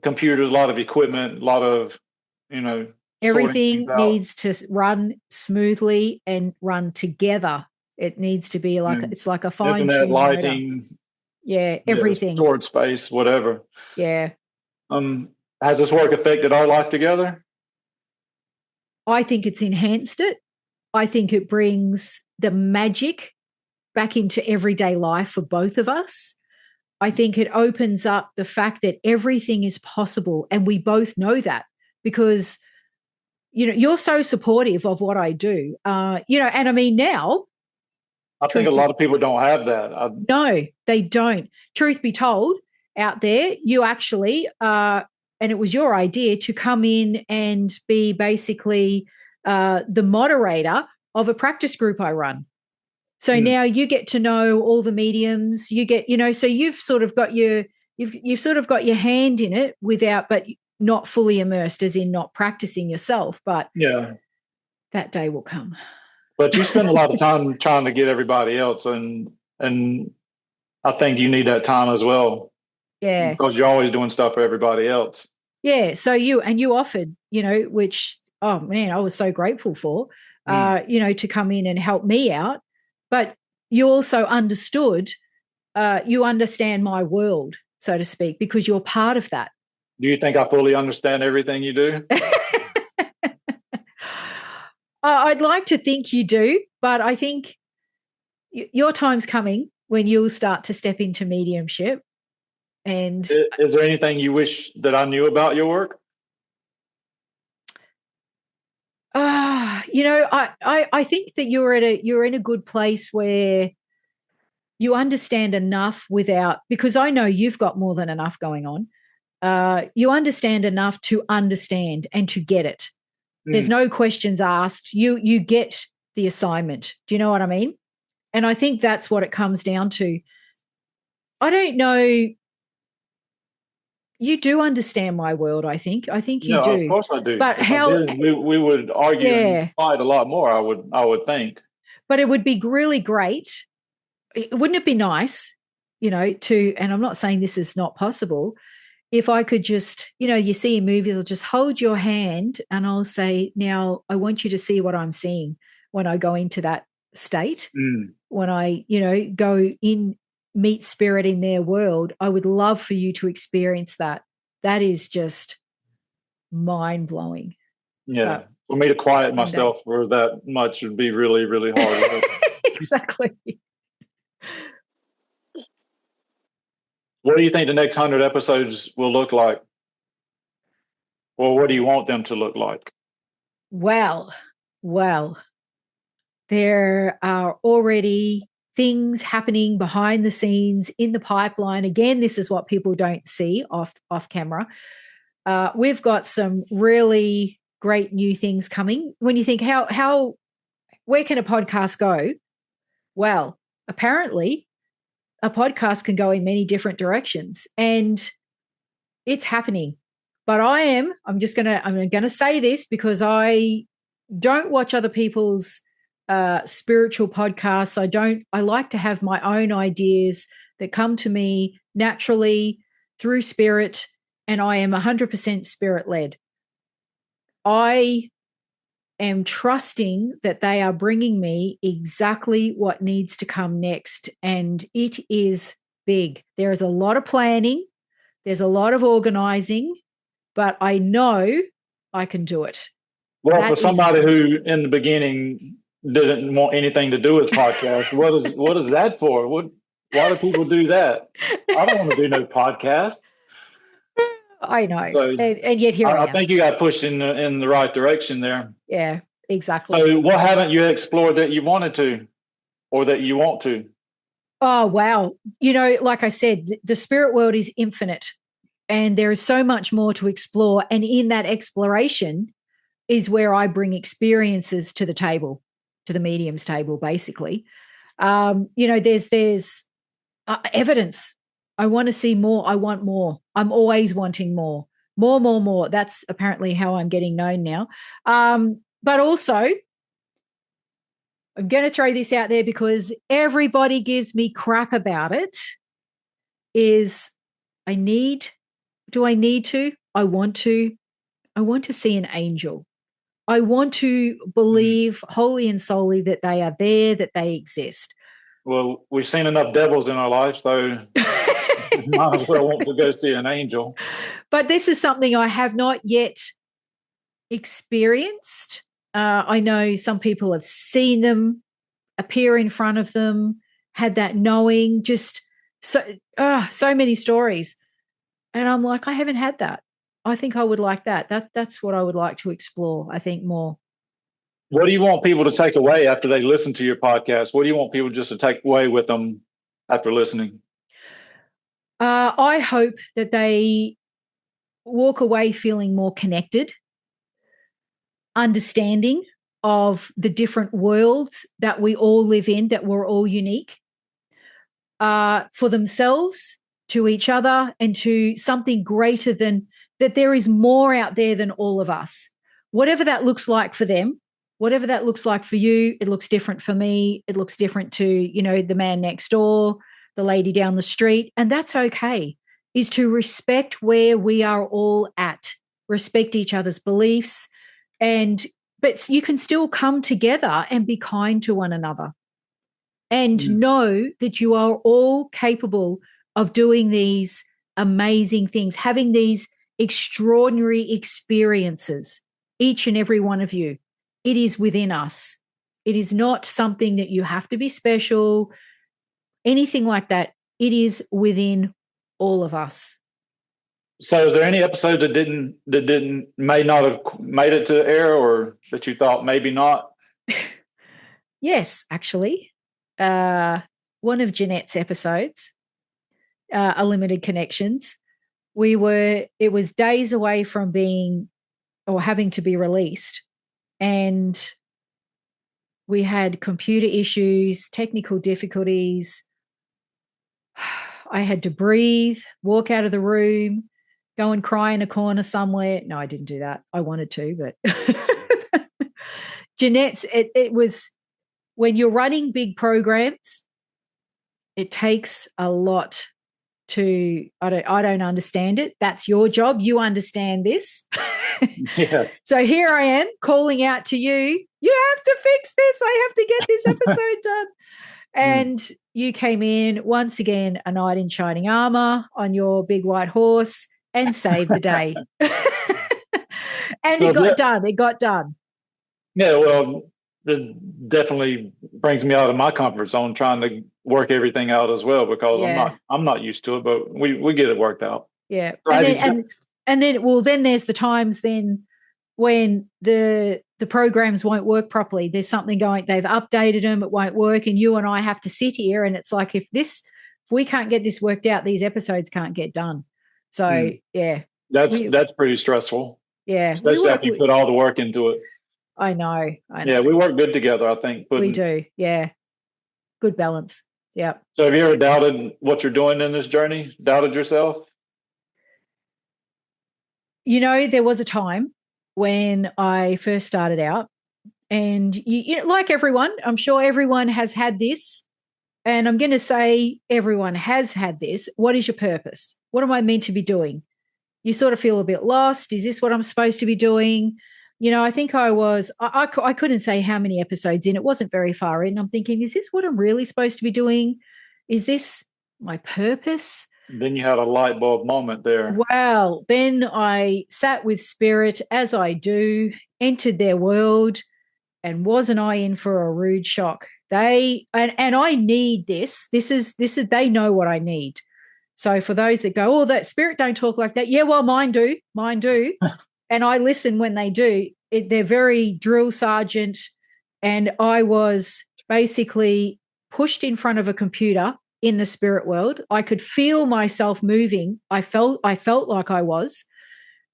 computers, a lot of equipment, a lot of, everything needs to run smoothly and run together. It needs to be like it's like a fine Internet, lighting, everything, storage space, whatever. Yeah. Has this work affected our life together? I think it's enhanced it. I think it brings the magic back into everyday life for both of us. I think it opens up the fact that everything is possible, and we both know that because, you're so supportive of what I do, and I mean, now I think a lot of people don't have that. No, they don't. Truth be told, out there, you actually, and it was your idea to come in and be basically the moderator of a practice group I run. So now you get to know all the mediums. You get, so you've sort of got you've sort of got your hand in it but not fully immersed, as in not practicing yourself. But that day will come. But you spend a lot of time trying to get everybody else, and I think you need that time as well. Yeah. Because you're always doing stuff for everybody else. Yeah. So you offered, which, oh man, I was so grateful for, to come in and help me out. But you also understood, you understand my world, so to speak, because you're part of that. Do you think I fully understand everything you do? I'd like to think you do, but I think your time's coming when you'll start to step into mediumship. And is there anything you wish that I knew about your work? I think that you're in a good place where you understand enough because I know you've got more than enough going on. You understand enough to understand and to get it. There's no questions asked. You get the assignment. Do you know what I mean? And I think that's what it comes down to. I don't know. You do understand my world, I think. I think you do. Of course I do. But we would argue and fight a lot more, I would think. But it would be really great. Wouldn't it be nice, and I'm not saying this is not possible, if I could just, you see in movies, I'll just hold your hand and I'll say, now I want you to see what I'm seeing when I go into that state, when I, go in, meet spirit in their world. I would love for you to experience that. That is just mind-blowing. Yeah. For me to quiet myself for that much would be really, really hard. Exactly. What do you think the next 100 episodes will look like? Or what do you want them to look like? Well, there are already things happening behind the scenes in the pipeline. Again, this is what people don't see off camera. We've got some really great new things coming. When you think where can a podcast go? Well, apparently a podcast can go in many different directions, and it's happening. But I'm going to say this because I don't watch other people's spiritual podcasts. I like to have my own ideas that come to me naturally through spirit, and I am 100% spirit led. I am trusting that they are bringing me exactly what needs to come next, and it is big. There is a lot of planning, there's a lot of organizing, but I know I can do it. Well, for somebody who in the beginning didn't want anything to do with podcasts, what is that for? Why do people do that? I don't want to do no podcast. I know, so and yet here I am. I think you got pushed in the right direction there. Yeah, exactly. So what haven't you explored that you wanted to, or that you want to? Oh, wow. Like I said, the spirit world is infinite, and there is so much more to explore. And in that exploration is where I bring experiences to the table, to the medium's table, basically. There's evidence. I want to see more. I want more. I'm always wanting more. More. That's apparently how I'm getting known now. But also, I'm going to throw this out there because everybody gives me crap about it, do I need to? I want to see an angel. I want to believe wholly and solely that they are there, that they exist. Well, we've seen enough devils in our lives, so might as well want to go see an angel. But this is something I have not yet experienced. I know some people have seen them appear in front of them, had that knowing, just so many stories. And I'm like, I haven't had that. I think I would like that. That's what I would like to explore, I think, more. What do you want people to take away after they listen to your podcast? What do you want people just to take away with them after listening? I hope that they walk away feeling more connected, understanding of the different worlds that we all live in, that we're all unique, for themselves, to each other, and to something greater than that. There is more out there than all of us. Whatever that looks like for them, whatever that looks like for you, it looks different for me. It looks different to, the man next door, the lady down the street. And that's okay, is to respect where we are all at, respect each other's beliefs. But you can still come together and be kind to one another, and know that you are all capable of doing these amazing things, having these extraordinary experiences, each and every one of you. It is within us. It is not something that you have to be special, anything like that. It is within all of us. So is there any episodes that may not have made it to air, or that you thought maybe not? Yes, actually. One of Jeanette's episodes, Unlimited Connections, it was days away from being or having to be released. And we had computer issues, technical difficulties. I had to breathe, walk out of the room, go and cry in a corner somewhere. No, I didn't do that. I wanted to, but Jeanette's, it was, when you're running big programs, it takes a lot to, I don't understand it. That's your job. You understand this. Yeah. So here I am calling out to you. You have to fix this. I have to get this episode done. And you came in once again, a knight in shining armor on your big white horse, and saved the day. And it got done. It got done. Yeah, well, it definitely brings me out of my comfort zone, trying to work everything out as well, because I'm not used to it, but we get it worked out. Yeah. And then there's the times then when the programs won't work properly. There's something going, they've updated them, it won't work, and you and I have to sit here, and it's like, if we can't get this worked out, these episodes can't get done. So yeah. That's pretty stressful. Yeah. Especially after you put all the work into it. I know. Yeah, we work good together, I think. We do, yeah. Good balance. Yeah. So have you ever doubted what you're doing in this journey? Doubted yourself? There was a time when I first started out, and like everyone, I'm sure everyone has had this, and I'm going to say everyone has had this. What is your purpose? What am I meant to be doing? You sort of feel a bit lost. Is this what I'm supposed to be doing? I think I couldn't say how many episodes in. It wasn't very far in. I'm thinking, is this what I'm really supposed to be doing? Is this my purpose? Then you had a light bulb moment there. Well, then I sat with spirit, as I do, entered their world, and wasn't I in for a rude shock? And I need this. This is they know what I need. So for those that go, oh, that spirit don't talk like that. Yeah, well, mine do. And I listen when they do. They're very drill sergeant, and I was basically pushed in front of a computer in the spirit world. I could feel myself moving. I felt like I was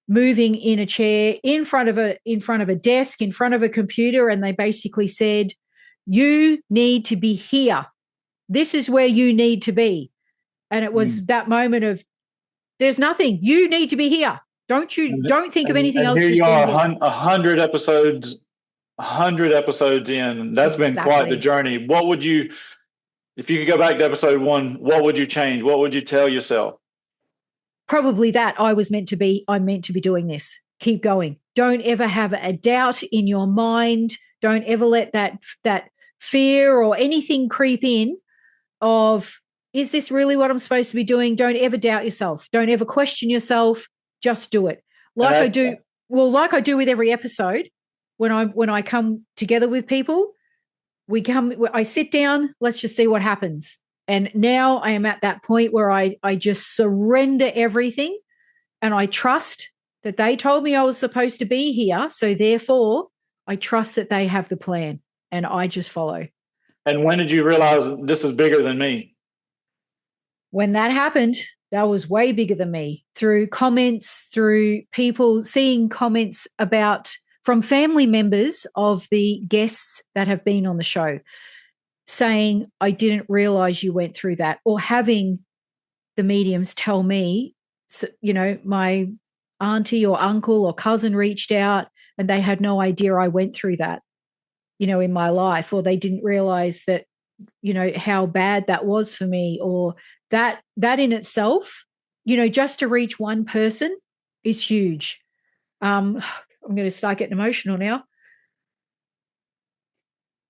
moving in a chair, in front of a desk, in front of a computer, and they basically said, "You need to be here. This is where you need to be." And it was that moment of, there's nothing. You need to be here. Don't think of anything else. Here you are, 100 episodes in. That's been quite the journey. What would you, if you could go back to episode 1, what would you change? What would you tell yourself? Probably that I'm meant to be doing this. Keep going. Don't ever have a doubt in your mind. Don't ever let that fear or anything creep in of, is this really what I'm supposed to be doing? Don't ever doubt yourself. Don't ever question yourself. Just do it. I do with every episode. When I come together with people, I sit down, let's just see what happens. And now I am at that point where I just surrender everything, and I trust that they told me I was supposed to be here. So therefore I trust that they have the plan and I just follow. And when did you realize this is bigger than me? When that happened, that was way bigger than me. Through comments, through people seeing comments from family members of the guests that have been on the show saying, I didn't realize you went through that, or having the mediums tell me, my auntie or uncle or cousin reached out and they had no idea I went through that, in my life, or they didn't realize that, how bad that was for me, or that in itself, just to reach one person is huge. I'm going to start getting emotional now.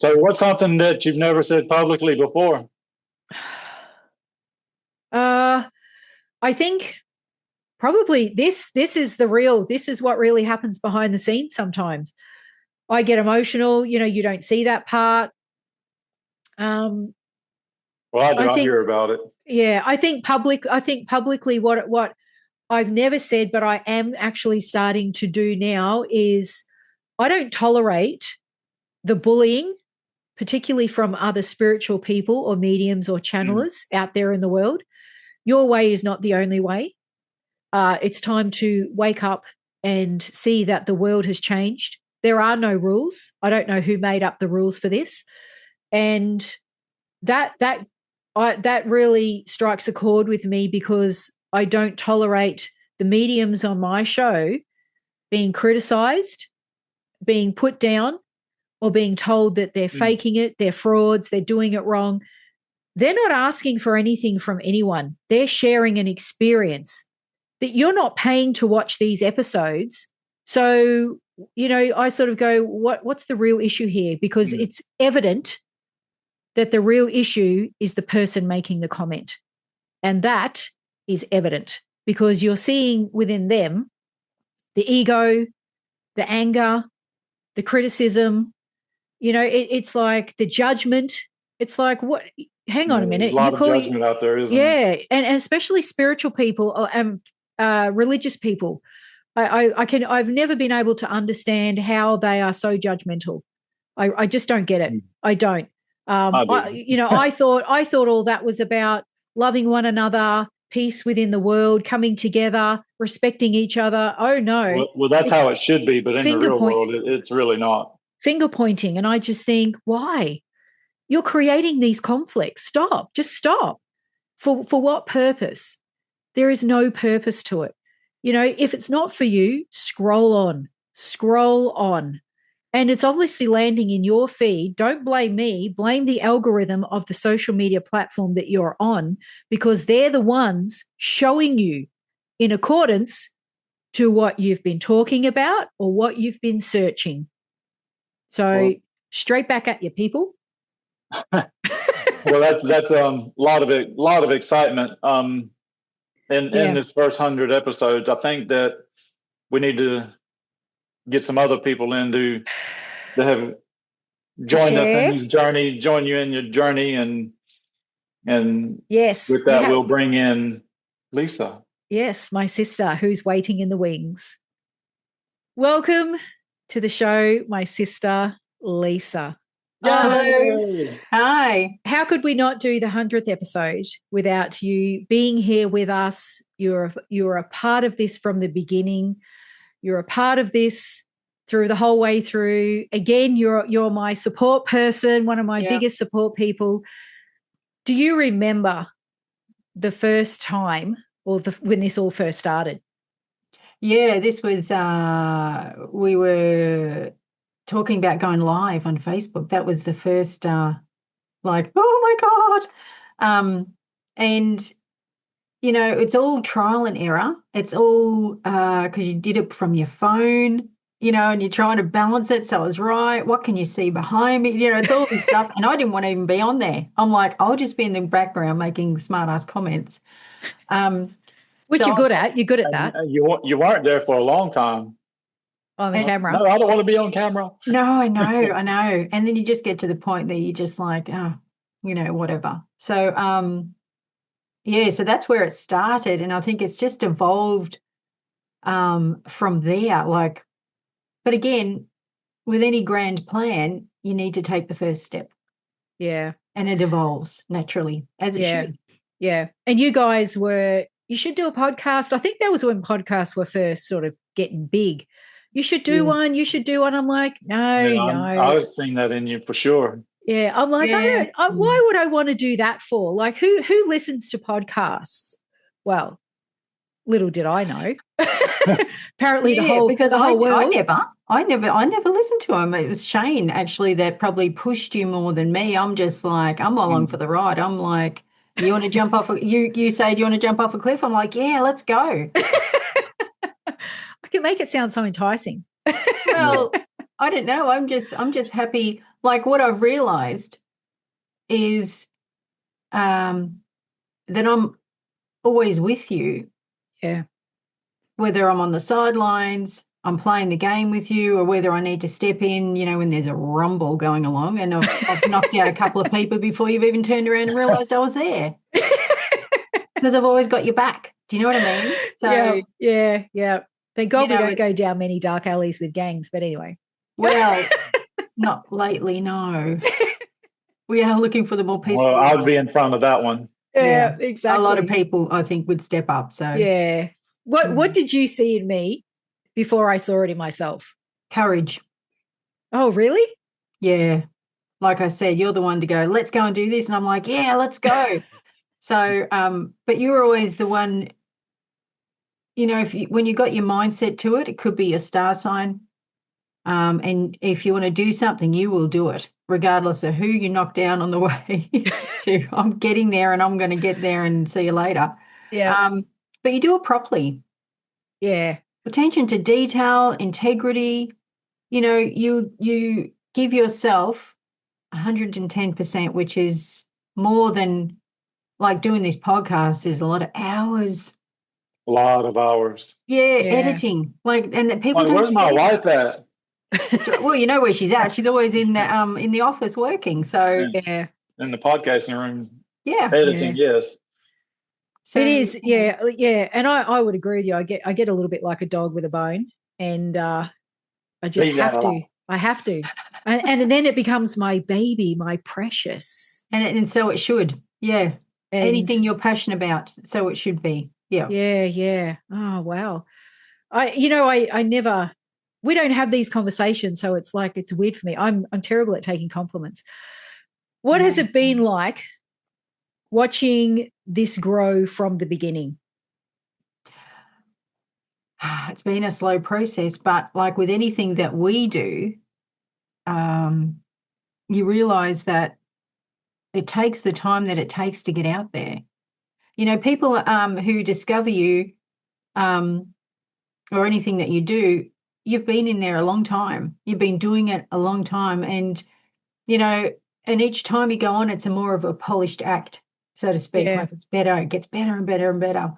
So what's something that you've never said publicly before? I think probably this is this is what really happens behind the scenes sometimes. I get emotional, you don't see that part. Well, I do not hear about it. Yeah, I think publicly what I've never said, but I am actually starting to do now, is I don't tolerate the bullying, particularly from other spiritual people or mediums or channelers out there in the world. Your way is not the only way. It's time to wake up and see that the world has changed. There are no rules. I don't know who made up the rules for this. And that really strikes a chord with me, because I don't tolerate the mediums on my show being criticized, being put down, or being told that they're faking it, they're frauds, they're doing it wrong. They're not asking for anything from anyone. They're sharing an experience that you're not paying to watch these episodes. So, I sort of go, what's the real issue here? Because it's evident that the real issue is the person making the comment. And that is evident because you're seeing within them the ego, the anger, the criticism, it's like the judgment. It's like, what? Hang on a minute. A lot of judgment out there, isn't there? Yeah. And especially spiritual people and religious people. I've never been able to understand how they are so judgmental. I just don't get it. I don't. I thought all that was about loving one another, peace within the world, coming together, respecting each other. Oh no. Well, that's how it should be, but in the real world, it's really not. Finger pointing, and I just think, why? You're creating these conflicts. Stop. Just stop. For what purpose? There is no purpose to it. If it's not for you, scroll on. Scroll on. And it's obviously landing in your feed. Don't blame me. Blame the algorithm of the social media platform that you're on, because they're the ones showing you in accordance to what you've been talking about or what you've been searching. So straight back at you, people. Well, that's a lot of excitement in this first 100 episodes. I think that we need to get some other people in to have joined us in this journey, join you in your journey, and yes, with that we'll bring in Lisa. Yes, my sister who's waiting in the wings. Welcome to the show, my sister Lisa. Hello. Hi. How could we not do the 100th episode without you being here with us? You're a part of this from the beginning. You're a part of this through the whole way through. Again, you're my support person, one of my biggest support people. Do you remember the first time or when this all first started? Yeah, this was we were talking about going live on Facebook. That was the first like, oh my God. And it's all trial and error. It's all because you did it from your phone, and you're trying to balance it so it's right. What can you see behind me? It's all this stuff. And I didn't want to even be on there. I'm like, I'll just be in the background making smart ass comments. Which you're good at. You're good at that. You weren't there for a long time. On the camera. No, I don't want to be on camera. No, I know. And then you just get to the point that you're just like, whatever. So, so that's where it started. And I think it's just evolved from there. But again, with any grand plan, you need to take the first step. Yeah. And it evolves naturally, as it should. Yeah. And you guys you should do a podcast. I think that was when podcasts were first sort of getting big. You should do one. You should do one. I'm like, no. I've seen that in you for sure. Yeah. I'm like, why would I want to do that for? Like, who listens to podcasts? Well, little did I know. Apparently the whole world. I never listened to him. It was Shane actually that probably pushed you more than me. I'm just like, I'm along for the ride. I'm like, you want to jump off you say, do you want to jump off a cliff? I'm like, yeah, let's go. I can make it sound so enticing. Well, I don't know. I'm just happy. Like, what I've realized is that I'm always with you. Yeah. Whether I'm on the sidelines, I'm playing the game with you, or whether I need to step in, when there's a rumble going along, and I've knocked out a couple of people before you've even turned around and realised I was there. Because I've always got your back. Do you know what I mean? So yeah. Thank God we don't go down many dark alleys with gangs, but anyway. Well, not lately, no. We are looking for the more peaceful. Well, I'd be in front of that one. Yeah, exactly. A lot of people, I think, would step up. So yeah. What did you see in me before I saw it in myself? Courage. Oh, really? Yeah. Like I said, you're the one to go, let's go and do this. And I'm like, yeah, let's go. So, but you were always the one, when you got your mindset to it, it could be a star sign. And if you want to do something, you will do it, regardless of who you knock down on the way to. I'm getting there and I'm going to get there and see you later. Yeah. But you do it properly. Yeah. Attention to detail, integrity. You give yourself 110%, which is more than, like, doing this podcast is a lot of hours. A lot of hours. Yeah. Editing. And that people don't. Where's my wife at? Well, you know where she's at. She's always in the office working. So yeah. In the podcasting room. Yeah. Editing, yes. So, it is, yeah. And I would agree with you. I get a little bit like a dog with a bone, and I just have to. I have to. And then it becomes my baby, my precious. And so it should. Yeah. And anything you're passionate about, so it should be. Yeah. Yeah. Oh, wow. I never, we don't have these conversations, so it's like, it's weird for me. I'm terrible at taking compliments. What has it been like watching this grow from the beginning? It's been a slow process, but like with anything that we do, you realize that it takes the time that it takes to get out there. People who discover you or anything that you do, you've been in there a long time. You've been doing it a long time. And, and each time you go on, it's a more of a polished act, so to speak. Yeah. Like, it's better. It gets better and better and better.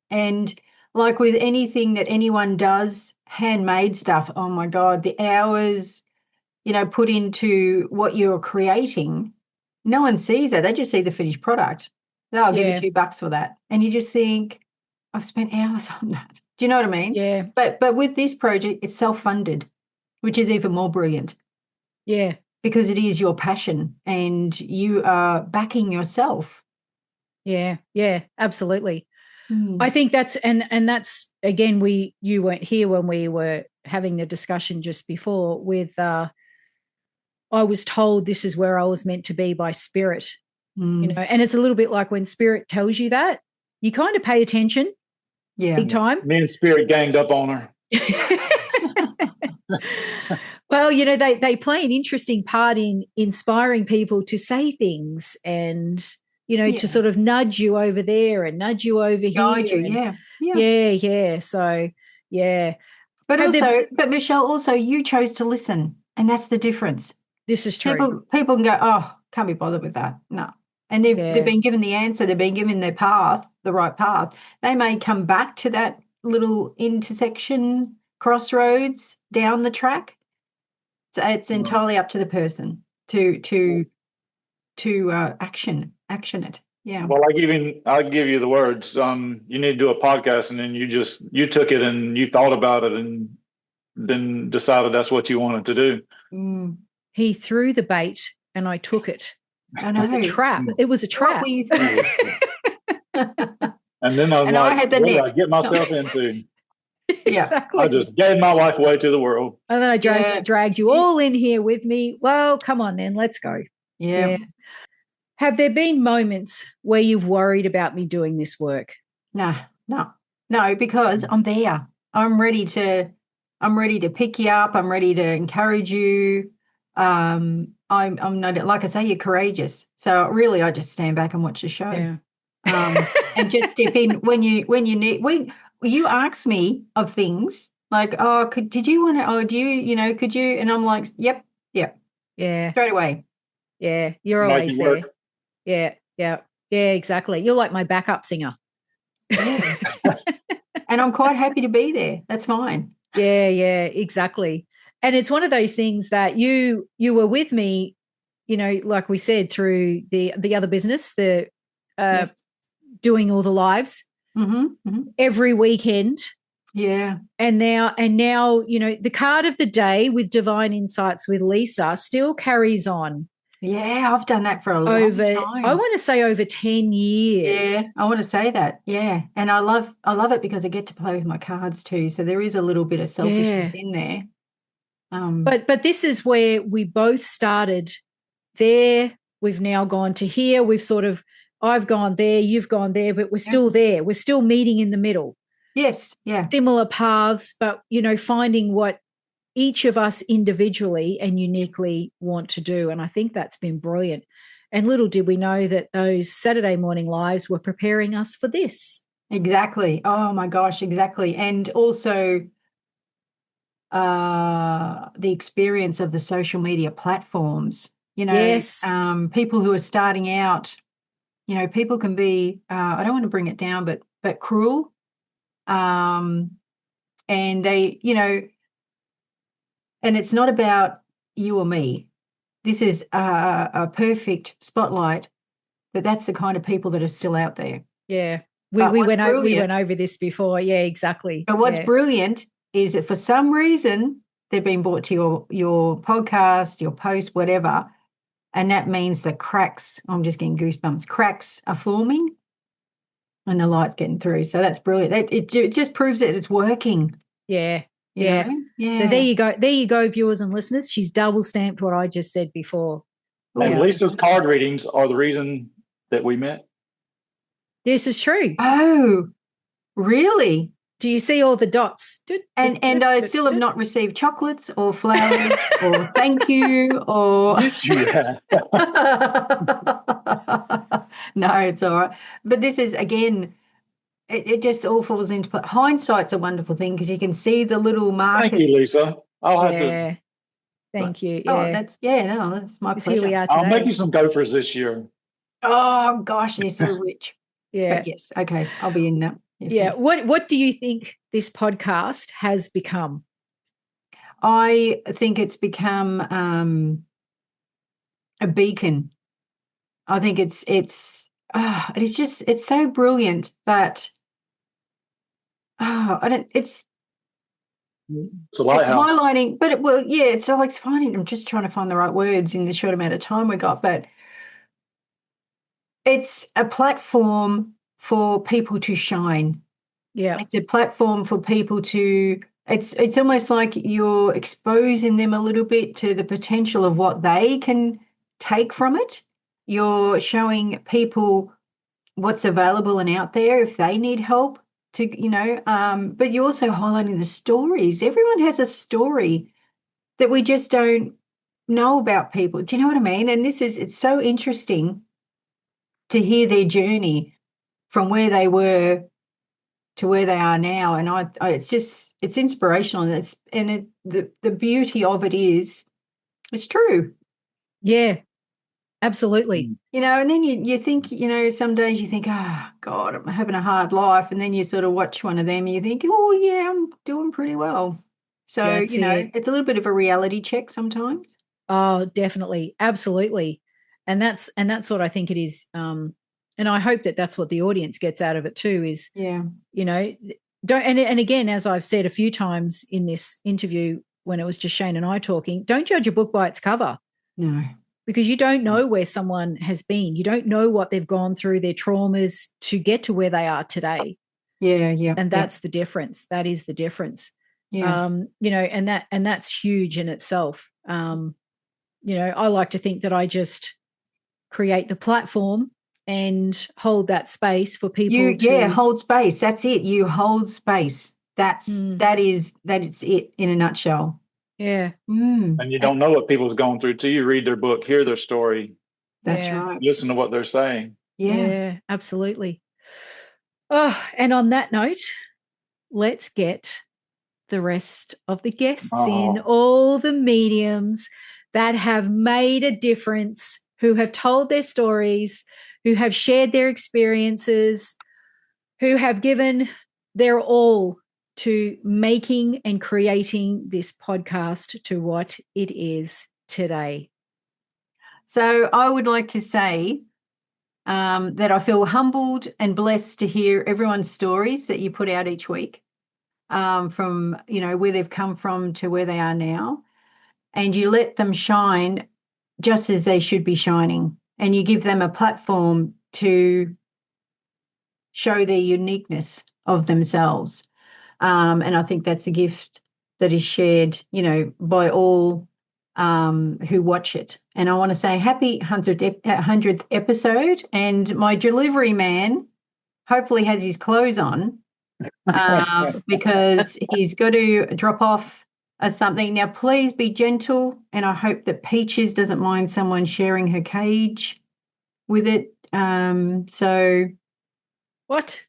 And like with anything that anyone does, handmade stuff, oh my God, the hours, put into what you're creating, no one sees that. They just see the finished product. They'll give you $2 for that. And you just think, I've spent hours on that. Do you know what I mean? Yeah. But with this project, it's self-funded, which is even more brilliant. Yeah. Because it is your passion and you are backing yourself. Yeah, absolutely. I think that's, and that's, again, you weren't here when we were having the discussion just before with, I was told this is where I was meant to be by spirit, and it's a little bit like when spirit tells you that, you kind of pay attention. Yeah. Big time. Me and spirit ganged up on her. Well, they play an interesting part in inspiring people to say things and, to sort of nudge you over there and nudge you over Guide here. Yeah. So, yeah. But Michelle, also you chose to listen, and that's the difference. This is true. People can go, oh, can't be bothered with that. No. And they've been given the answer. They've been given their path, the right path. They may come back to that little intersection, crossroads down the track. So it's entirely up to the person to action it. Yeah. Well, I'll give you the words. You need to do a podcast, and then you took it and you thought about it, and then decided that's what you wanted to do. He threw the bait and I took it. I know. It was a trap. It was a trap. And then I'm like, what did I get myself into? Exactly. I just gave my life away to the world. And then I dragged you all in here with me. Well, come on then, let's go. Yeah. Have there been moments where you've worried about me doing this work? No, because I'm there. I'm ready to pick you up. I'm ready to encourage you. I'm not, like I say, you're courageous. So really, I just stand back and watch the show. Yeah. And just step in when you need. When you ask me of things like, oh, did you want to? Oh, do you? Could you? And I'm like, yep, yeah, straight away. Yeah, you're always there. Yeah, exactly. You're like my backup singer. Yeah. And I'm quite happy to be there. That's fine. Yeah, exactly. And it's one of those things that you were with me, like we said, through the other business, yes. Doing all the lives every weekend. Yeah. And now, the card of the day with Divine Insights with Lisa still carries on. Yeah, I've done that for a long time. I want to say over 10 years. Yeah, I want to say that. Yeah. And I love it because I get to play with my cards too. So there is a little bit of selfishness in there. But this is where we both started there. We've now gone to here. We've I've gone there, you've gone there, but we're still there. We're still meeting in the middle. Yes. Yeah. Similar paths, but, finding what each of us individually and uniquely want to do. And I think that's been brilliant. And little did we know that those Saturday morning lives were preparing us for this. Exactly. Oh my gosh, exactly. And also the experience of the social media platforms, yes. People who are starting out, people can be, I don't want to bring it down, but cruel. And they, and it's not about you or me. This is a perfect spotlight that's the kind of people that are still out there. Yeah. We went over this before. Yeah, exactly. But what's brilliant is that for some reason they've been brought to your podcast, your post, whatever, and that means the cracks, I'm just getting goosebumps, cracks are forming and the light's getting through. So that's brilliant. It just proves that it's working. Yeah. Yeah. So there you go, viewers and listeners. She's double stamped what I just said before. And Lisa's card readings are the reason that we met. This is true. Oh, really? Do you see all the dots? And I still have not received chocolates or flowers or thank you or. Yes, you have. No, it's all right. But this is, again, it just all falls into play. Hindsight's a wonderful thing because you can see the little markers. Thank you, Lisa. I'll have to. Thank you. Yeah. Oh, that's my pleasure. Here we are today. I'll make you some gophers this year. Oh gosh, they're so rich. Yeah. But yes. Okay. I'll be in that. Yes, yeah. What do you think this podcast has become? I think it's become a beacon. I think it's so brilliant that it's highlighting, but it's like finding, I'm just trying to find the right words in the short amount of time we got, but it's a platform for people to shine. Yeah. It's a platform for people to, it's almost like you're exposing them a little bit to the potential of what they can take from it. You're showing people what's available and out there if they need help to, but you're also highlighting the stories. Everyone has a story that we just don't know about people. Do you know what I mean? And it's so interesting to hear their journey from where they were to where they are now. And it's inspirational. And the beauty of it is it's true. Yeah. Absolutely. And then you think, some days you think, oh, God, I'm having a hard life. And then you sort of watch one of them and you think, oh, yeah, I'm doing pretty well. So, it's a little bit of a reality check sometimes. Oh, definitely. Absolutely. And that's what I think it is. And I hope that that's what the audience gets out of it too is, and again, as I've said a few times in this interview when it was just Shane and I talking, don't judge a book by its cover. No. Because you don't know where someone has been. You don't know what they've gone through, their traumas to get to where they are today. Yeah. And that's the difference. That is the difference. Yeah. And that's huge in itself. I like to think that I just create the platform and hold that space for people hold space. That's it. You hold space. That's it in a nutshell. Yeah. And you don't know what people's going through till you read their book, hear their story. That's right. Listen to what they're saying. Yeah, absolutely. Oh, and on that note, let's get the rest of the guests in, all the mediums that have made a difference, who have told their stories, who have shared their experiences, who have given their all to making and creating this podcast to what it is today. So I would like to say that I feel humbled and blessed to hear everyone's stories that you put out each week, from, where they've come from to where they are now. And you let them shine just as they should be shining. And you give them a platform to show their uniqueness of themselves. And I think that's a gift that is shared, by all who watch it. And I want to say happy 100th episode. And my delivery man hopefully has his clothes on because he's got to drop off something. Now, please be gentle. And I hope that Peaches doesn't mind someone sharing her cage with it. What?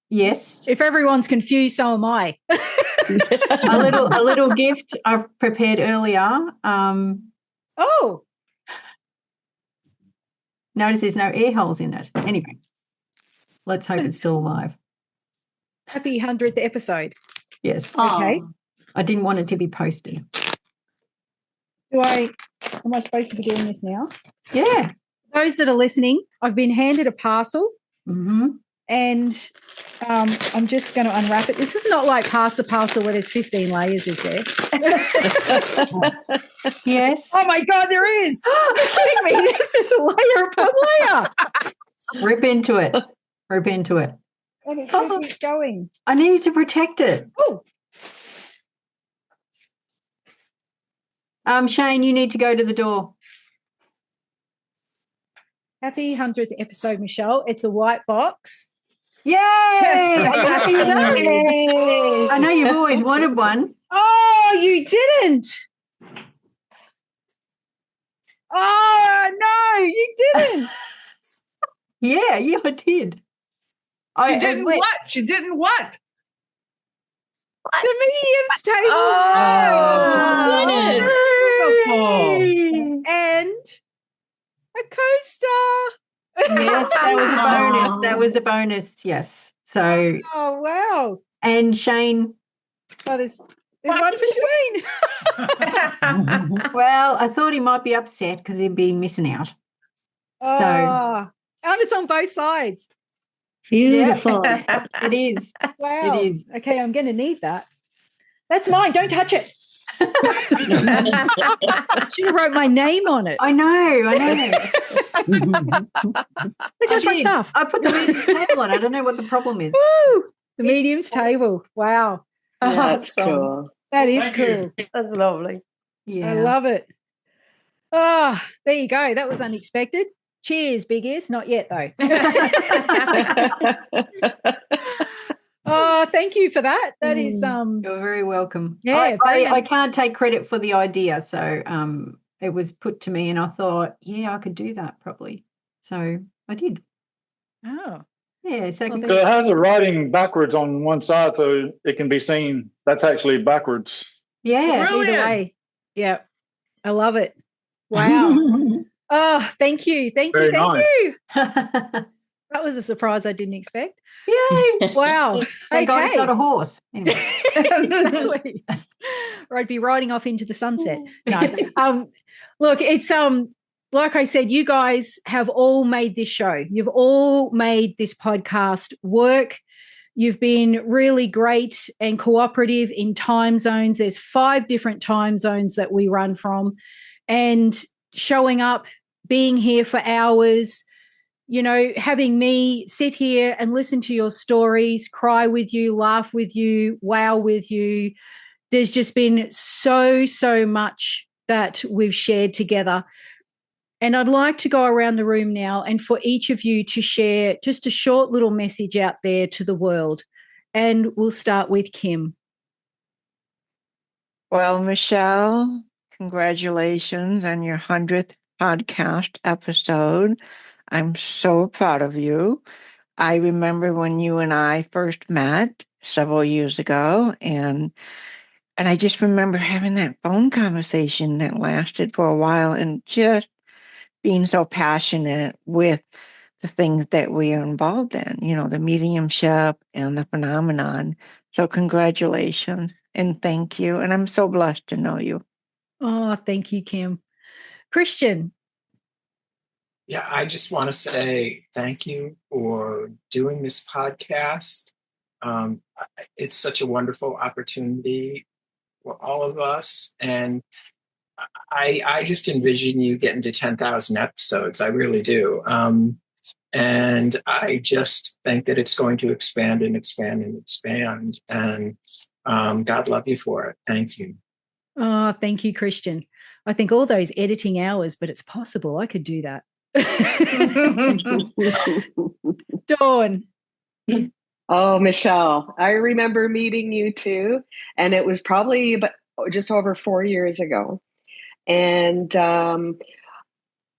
Yes. If everyone's confused, so am I. a little gift I've prepared earlier. Notice there's no air holes in it. Anyway, let's hope it's still alive. Happy 100th episode. Yes. Okay. I didn't want it to be posted. Am I supposed to be doing this now? Yeah. Those that are listening, I've been handed a parcel. Mm-hmm. And I'm just going to unwrap it. This is not like pass the parcel where there's 15 layers, is there? Yes. Oh, my God, there is. Are you kidding me? There's just a layer upon layer. Rip into it. And it keeps going. I need to protect it. Oh. Shane, you need to go to the door. Happy 100th episode, Michelle. It's a white box. Yay! Are you happy with that? Yay. I know you've always wanted one. Oh, you didn't. Oh, no, you didn't. Yeah, I did. She didn't what? She didn't what? The medium's table. Oh, beautiful. And a coaster. Yes, that was a bonus. That was a bonus, yes. So. Oh, wow. And Shane. Oh, there's one for Shane. Well, I thought he might be upset because he'd be missing out. Oh, and it's on both sides. Beautiful. Yeah, it is. Wow. It is. Okay, I'm going to need that. That's mine. Don't touch it. Should have wrote my name on it. I know. Just my stuff. I put the medium's table on. I don't know what the problem is. Woo! The medium's table. Wow. Yeah, that's cool. That is cool. That's lovely. Yeah. I love it. Oh, there you go. That was unexpected. Cheers, big ears. Not yet, though. Oh, thank you for that. That is You're very welcome. Yeah, I can't take credit for the idea. So it was put to me and I thought, I could do that probably. So I did. Oh. Yeah. So it has a writing backwards on one side so it can be seen. That's actually backwards. Yeah. Either way. Yeah. I love it. Wow. Oh, thank you. Thank Very you. Thank nice. you. That was a surprise I didn't expect. Yay. Wow. Thank God it's not a horse. Anyway. Exactly. Or I'd be riding off into the sunset. No. Look, it's like I said, you guys have all made this show. You've all made this podcast work. You've been really great and cooperative in time zones. There's 5 different time zones that we run from, and showing up, being here for hours, having me sit here and listen to your stories, cry with you, laugh with you, wow with you. There's just been so much that we've shared together. And I'd like to go around the room now and for each of you to share just a short little message out there to the world. And we'll start with Kim. Well, Michelle, congratulations on your 100th podcast episode. I'm so proud of you. I remember when you and I first met several years ago, and I just remember having that phone conversation that lasted for a while and just being so passionate with the things that we are involved in, the mediumship and the phenomenon. So congratulations and thank you. And I'm so blessed to know you. Oh, thank you, Kim. Christian. Yeah, I just want to say thank you for doing this podcast. It's such a wonderful opportunity for all of us. And I just envision you getting to 10,000 episodes. I really do. And I just think that it's going to expand and expand and expand. And God love you for it. Thank you. Oh, thank you, Christian. I think all those editing hours, but it's possible. I could do that. Dawn. Oh, Michelle, I remember meeting you too. And it was probably just over 4 years ago. And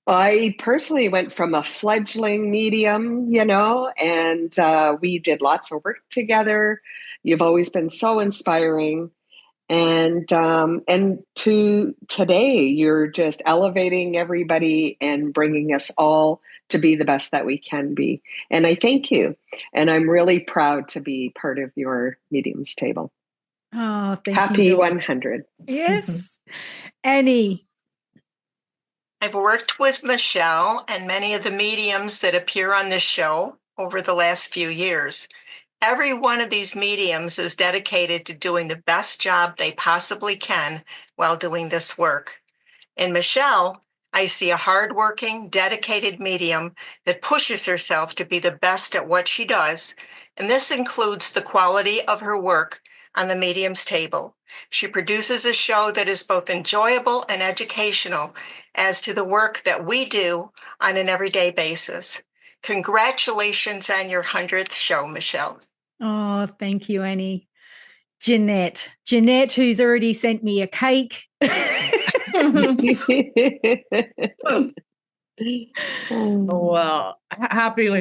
I personally went from a fledgling medium, and we did lots of work together. You've always been so inspiring. And to today, you're just elevating everybody and bringing us all to be the best that we can be. And I thank you. And I'm really proud to be part of your mediums table. Oh, thank you. Happy 100. Yes. Annie. I've worked with Michelle and many of the mediums that appear on this show over the last few years. Every one of these mediums is dedicated to doing the best job they possibly can while doing this work. In Michelle, I see a hardworking, dedicated medium that pushes herself to be the best at what she does, and this includes the quality of her work on the medium's table. She produces a show that is both enjoyable and educational as to the work that we do on an everyday basis. Congratulations on your 100th show, Michelle. Oh, thank you, Annie. Jeanette, who's already sent me a cake. Well, here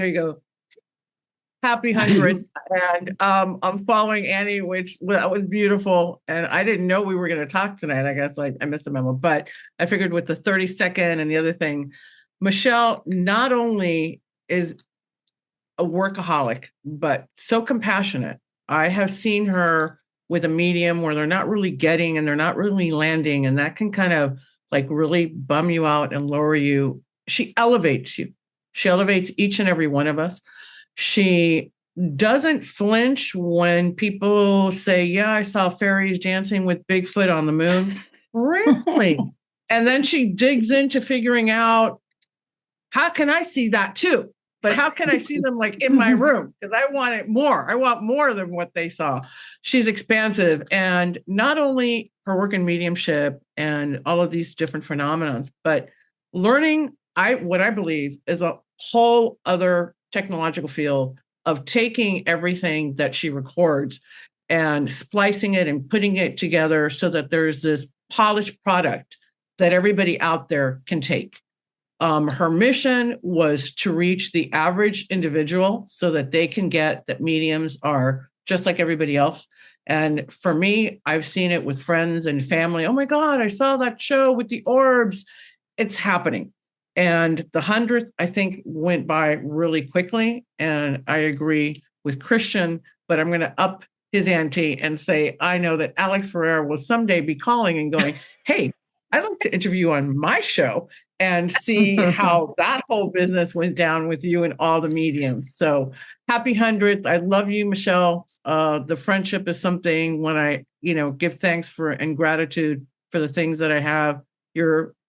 you go. Happy 100th. And I'm following Annie, which that was beautiful. And I didn't know we were going to talk tonight. I guess I missed the memo, but I figured with the 30-second and the other thing, Michelle not only is a workaholic, but so compassionate. I have seen her with a medium where they're not really getting and they're not really landing. And that can kind of like really bum you out and lower you. She elevates you. She elevates each and every one of us. She doesn't flinch when people say, yeah, I saw fairies dancing with Bigfoot on the moon. Really? And then she digs into figuring out, how can I see that too? But how can I see them like in my room? Because I want it more. I want more than what they saw. She's expansive. And not only her work in mediumship and all of these different phenomenons, but learning what I believe is a whole other technological field of taking everything that she records and splicing it and putting it together so that there's this polished product that everybody out there can take. Her mission was to reach the average individual so that they can get that mediums are just like everybody else. And for me, I've seen it with friends and family. Oh my God, I saw that show with the orbs. It's happening. And the 100th, I think, went by really quickly. And I agree with Christian, but I'm going to up his ante and say, I know that Alex Ferrer will someday be calling and going, hey, I'd like to interview you on my show. and see how that whole business went down with you and all the mediums. So happy 100th. I love you, Michelle. The friendship is something when I, give thanks for and gratitude for the things that I have.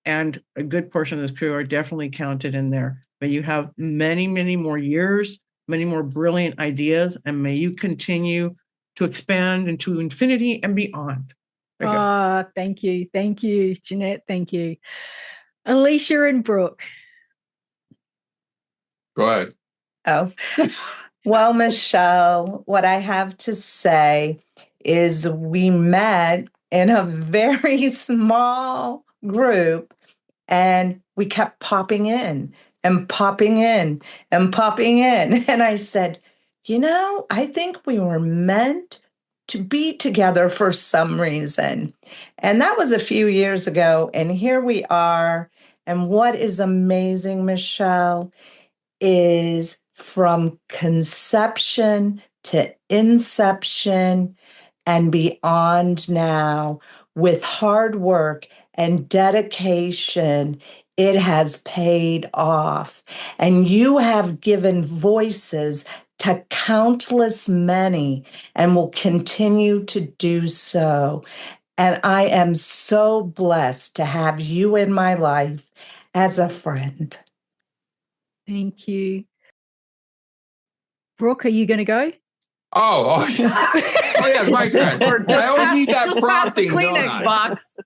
And a good portion of this crew are definitely counted in there. But you have many, many more years, many more brilliant ideas, and may you continue to expand into infinity and beyond. Oh, thank you. Thank you, Jeanette. Thank you. Alicia and Brooke. Go ahead. Oh, well, Michelle, what I have to say is we met in a very small group and we kept popping in and popping in and popping in. And I said, I think we were meant to be together for some reason. And that was a few years ago. And here we are. And what is amazing, Michelle, is from conception to inception and beyond now, with hard work and dedication, it has paid off. And you have given voices to countless many and will continue to do so. And I am so blessed to have you in my life as a friend. Thank you. Brooke, are you going to go? Oh, yeah, it's my turn. I always need that prompting, Kleenex box.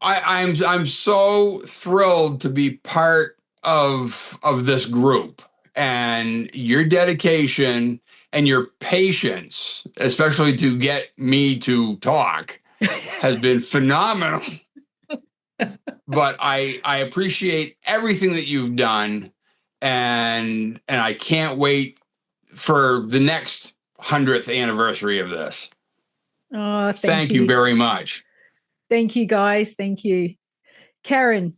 I'm so thrilled to be part of this group, and your dedication and your patience, especially to get me to talk, has been phenomenal. But I appreciate everything that you've done. And I can't wait for the next 100th anniversary of this. Oh, thank you very much. Thank you, guys. Thank you. Karen.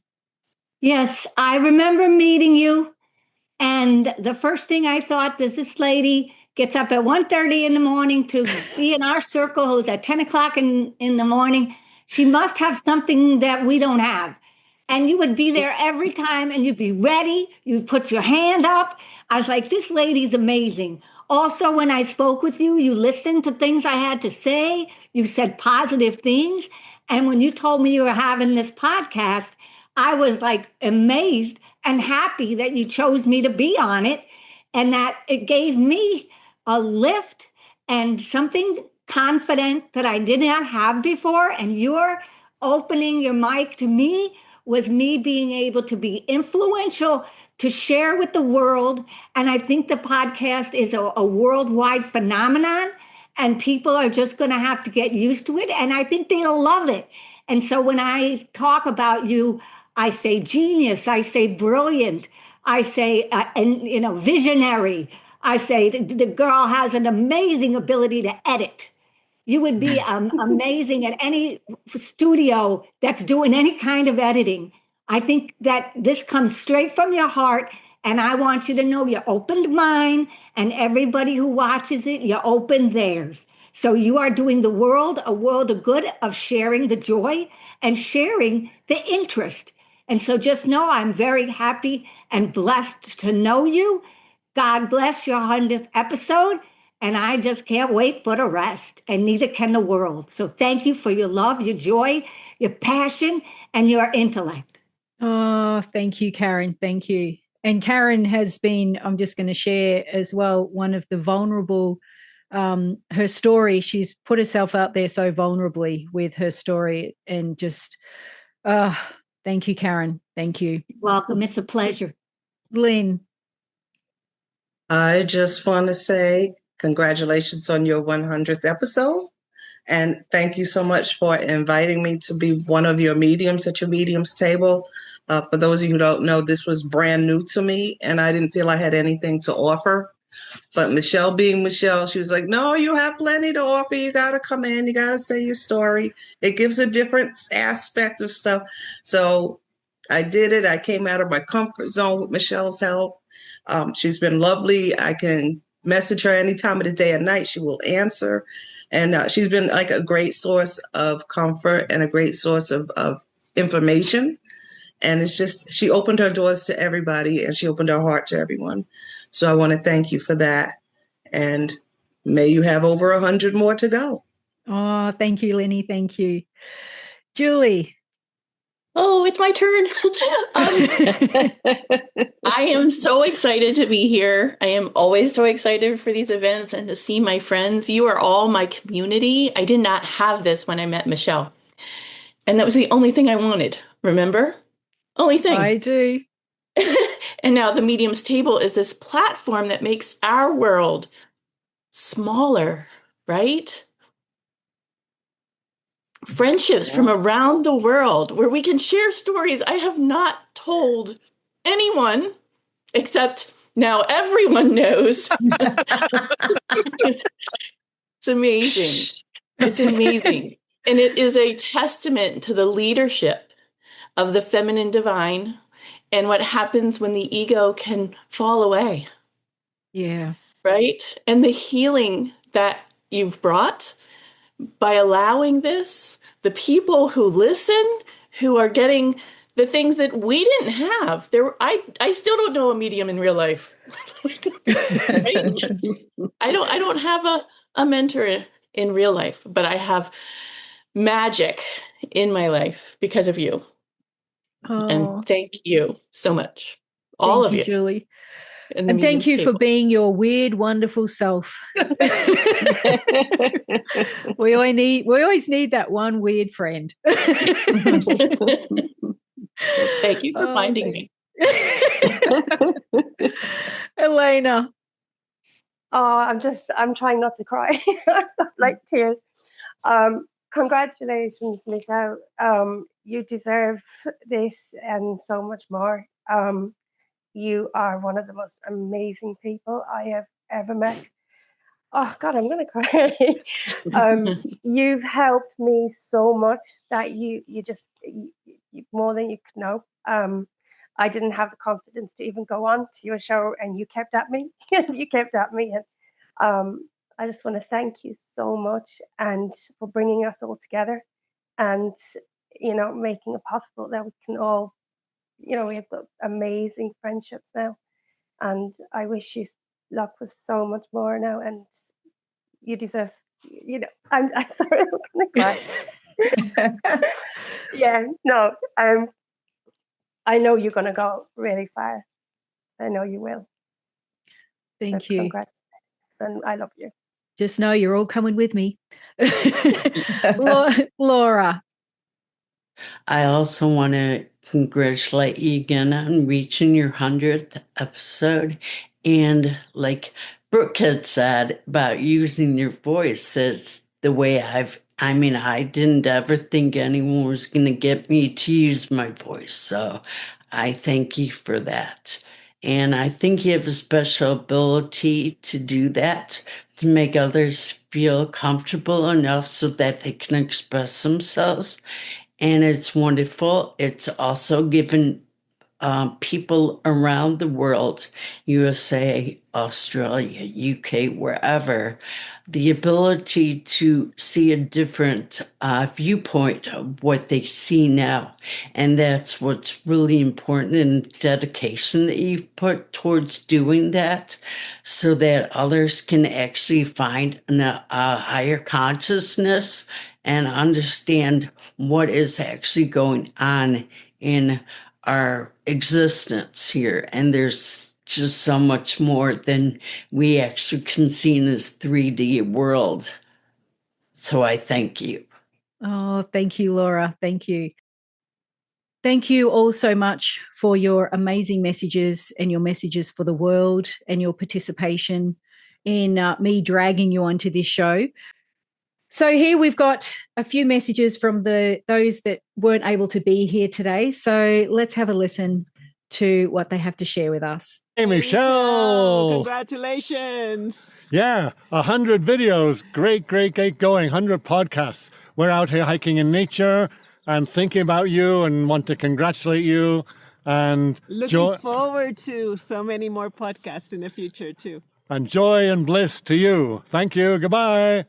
Yes, I remember meeting you. And the first thing I thought is this lady gets up at 1:30 in the morning to be in our circle, who's at 10 o'clock in the morning. She must have something that we don't have. And you would be there every time and you'd be ready. You'd put your hand up. I was like, this lady's amazing. Also, when I spoke with you, you listened to things I had to say. You said positive things. And when you told me you were having this podcast, I was like amazed and happy that you chose me to be on it and that it gave me a lift and something confident that I did not have before. And you're opening your mic to me was me being able to be influential to share with the world. And I think the podcast is a worldwide phenomenon and people are just going to have to get used to it. And I think they'll love it. And so when I talk about you, I say genius, I say brilliant, I say, visionary. I say the girl has an amazing ability to edit. You would be amazing at any studio that's doing any kind of editing. I think that this comes straight from your heart. And I want you to know you opened mine and everybody who watches it, you opened theirs. So you are doing the world a world of good of sharing the joy and sharing the interest. And so just know I'm very happy and blessed to know you. God bless your 100th episode. And I just can't wait for the rest. And neither can the world. So thank you for your love, your joy, your passion, and your intellect. Oh, thank you, Karen. Thank you. And Karen has been, I'm just going to share as well, one of the vulnerable, her story. She's put herself out there so vulnerably with her story. And just, thank you, Karen. Thank you. Welcome. It's a pleasure. Lynn. I just want to say congratulations on your 100th episode. And thank you so much for inviting me to be one of your mediums at your mediums table. For those of you who don't know, this was brand new to me and I didn't feel I had anything to offer. But Michelle being Michelle, she was like, no, you have plenty to offer. You got to come in. You got to say your story. It gives a different aspect of stuff. So I did it. I came out of my comfort zone with Michelle's help. She's been lovely. I can message her any time of the day and night. She will answer. And she's been like a great source of comfort and a great source of information. And it's just, she opened her doors to everybody and she opened her heart to everyone. So I want to thank you for that. And may you have over 100 more to go. Oh, thank you, Lenny. Thank you. Julie. Oh, it's my turn. I am so excited to be here. I am always so excited for these events and to see my friends. You are all my community. I did not have this when I met Michelle. And that was the only thing I wanted. Remember? Only thing. I do. And now the Medium's Table is this platform that makes our world smaller, right? Friendships from around the world where we can share stories I have not told anyone, except now everyone knows. It's amazing. It's amazing. And it is a testament to the leadership of the feminine divine and what happens when the ego can fall away. Yeah. Right? And the healing that you've brought by allowing this, the people who listen, who are getting the things that we didn't have. I still don't know a medium in real life. Right? I don't have a mentor in real life, but I have magic in my life because of you. Oh. And thank you so much. All of you, Julie. And thank you for being your weird, wonderful self. We always need that one weird friend. Thank you for finding me. Elena. Oh, I'm trying not to cry. Like tears. Congratulations, Michelle. You deserve this and so much more. You are one of the most amazing people I have ever met. Oh God, I'm gonna cry. You've helped me so much that you more than you could know. I didn't have the confidence to even go on to your show, and you kept at me. You kept at me, and I just want to thank you so much, and for bringing us all together, and making it possible that we can all, we have got amazing friendships now, and I wish you luck with so much more now, and you deserve. I'm sorry, I'm gonna cry. Yeah, no, I know you're gonna go really far. I know you will. Thank you. Congrats, and I love you. Just know you're all coming with me. Laura. I also want to congratulate you again on reaching your 100th episode. And like Brooke had said about using your voice, that's the way I didn't ever think anyone was going to get me to use my voice. So I thank you for that. And I think you have a special ability to do that, to make others feel comfortable enough so that they can express themselves. And it's wonderful. It's also given people around the world, USA, Australia, UK, wherever, the ability to see a different viewpoint of what they see now. And that's what's really important in dedication that you've put towards doing that, so that others can actually find a higher consciousness and understand what is actually going on in our existence here. And there's just so much more than we actually can see in this 3D world. So I thank you. Oh, thank you, Laura. Thank you. Thank you all so much for your amazing messages and your messages for the world and your participation in me dragging you onto this show. So here we've got a few messages from those that weren't able to be here today. So let's have a listen to what they have to share with us. Hey, Michelle. Congratulations. Yeah, 100 videos. Great going. 100 podcasts. We're out here hiking in nature and thinking about you and want to congratulate you. And looking forward to so many more podcasts in the future too. And joy and bliss to you. Thank you. Goodbye.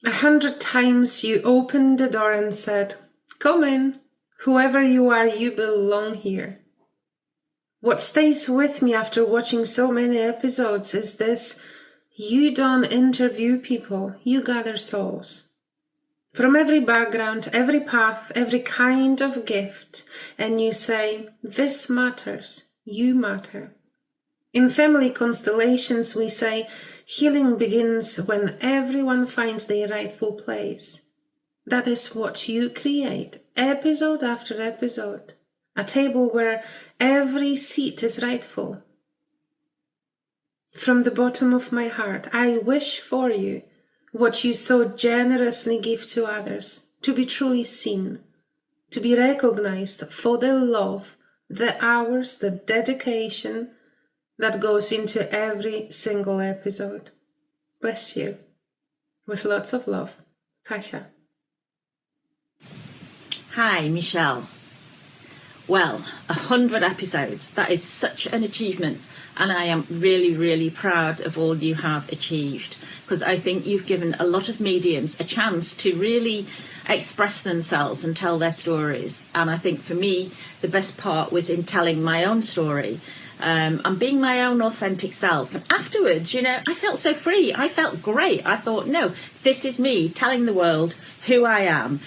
100 times you opened the door and said, "Come in. Whoever you are, you belong here." What stays with me after watching so many episodes is this: you don't interview people, you gather souls. From every background, every path, every kind of gift, and you say, "This matters, you matter." In family constellations, we say, healing begins when everyone finds their rightful place. That is what you create, episode after episode. A table where every seat is rightful. From the bottom of my heart, I wish for you what you so generously give to others, to be truly seen, to be recognized for the love, the hours, the dedication that goes into every single episode. Bless you. With lots of love, Kasia. Hi, Michelle. Well, 100 episodes. That is such an achievement. And I am really, really proud of all you have achieved, because I think you've given a lot of mediums a chance to really express themselves and tell their stories. And I think for me, the best part was in telling my own story. And being my own authentic self. And afterwards, I felt so free. I felt great. I thought, no, this is me telling the world who I am.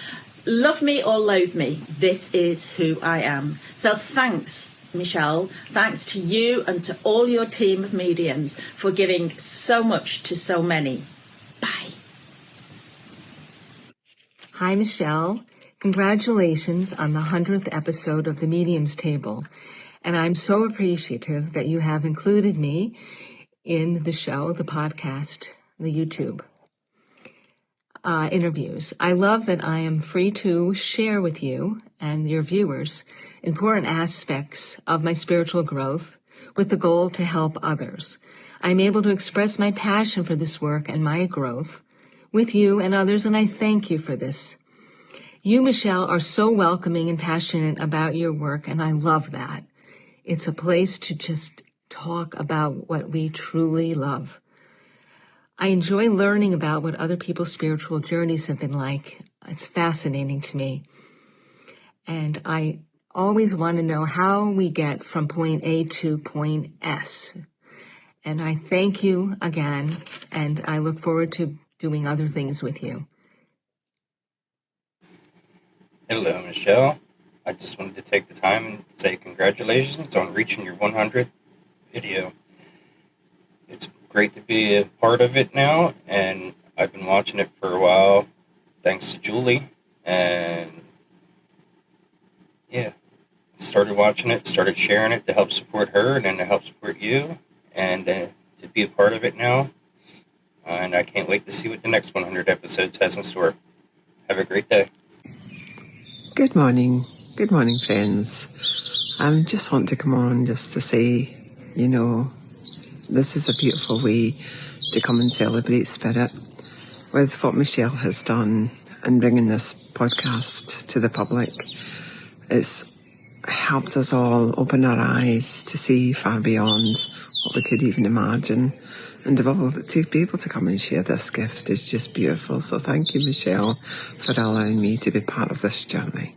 Love me or loathe me, this is who I am. So thanks, Michelle. Thanks to you and to all your team of mediums for giving so much to so many. Bye. Hi, Michelle. Congratulations on the 100th episode of the Mediums Table. And I'm so appreciative that you have included me in the show, the podcast, the YouTube interviews. I love that I am free to share with you and your viewers important aspects of my spiritual growth with the goal to help others. I'm able to express my passion for this work and my growth with you and others, and I thank you for this. You, Michelle, are so welcoming and passionate about your work, and I love that. It's a place to just talk about what we truly love. I enjoy learning about what other people's spiritual journeys have been like. It's fascinating to me. And I always want to know how we get from point A to point S. And I thank you again, and I look forward to doing other things with you. Hello, Michelle. I just wanted to take the time and say congratulations on reaching your 100th video. It's great to be a part of it now, and I've been watching it for a while thanks to Julie, and yeah, started watching it, started sharing it to help support her and then to help support you, and to be a part of it now, and I can't wait to see what the next 100 episodes has in store. Have a great day. Good morning, friends. I just want to come on just to say, this is a beautiful way to come and celebrate Spirit with what Michelle has done and bringing this podcast to the public. It's helped us all open our eyes to see far beyond what we could even imagine. And to be able to come and share this gift is just beautiful. So thank you, Michelle, for allowing me to be part of this journey.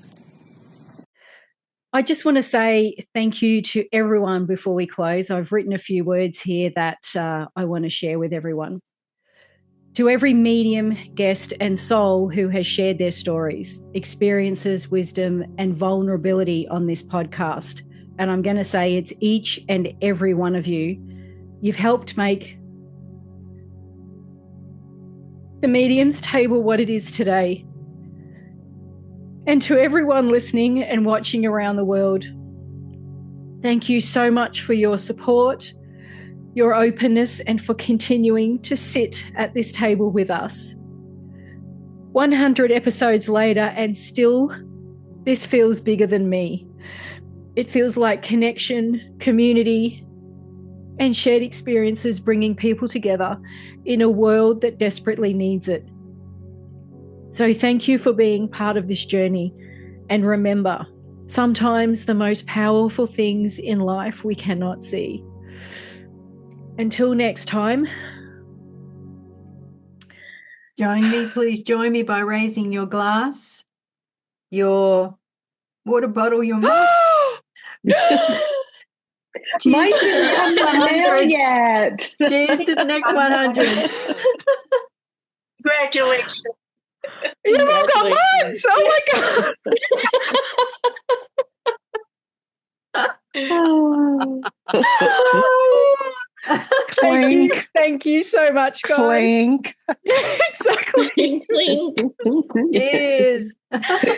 I just want to say thank you to everyone before we close. I've written a few words here that I want to share with everyone. To every medium, guest, and soul who has shared their stories, experiences, wisdom, and vulnerability on this podcast, and I'm going to say it's each and every one of you, you've helped make the Mediums Table what it is today. And to everyone listening and watching around the world, thank you so much for your support, your openness, and for continuing to sit at this table with us. 100 episodes later, and still, this feels bigger than me. It feels like connection, community, and shared experiences bringing people together in a world that desperately needs it. So thank you for being part of this journey. And remember, sometimes the most powerful things in life we cannot see. Until next time, Please join me by raising your glass, your water bottle, your mug. Mine didn't come in the mail yet. Cheers to the next 100. Congratulations. You've all got mugs. Oh my God. Thank you so much, guys. Clink. Exactly. Clink. Cheers.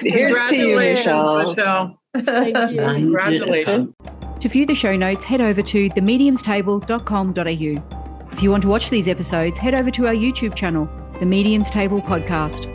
Here's to you, Michelle. Thank you. Congratulations. To view the show notes, head over to themediumstable.com.au. If you want to watch these episodes, head over to our YouTube channel, The Medium's Table Podcast.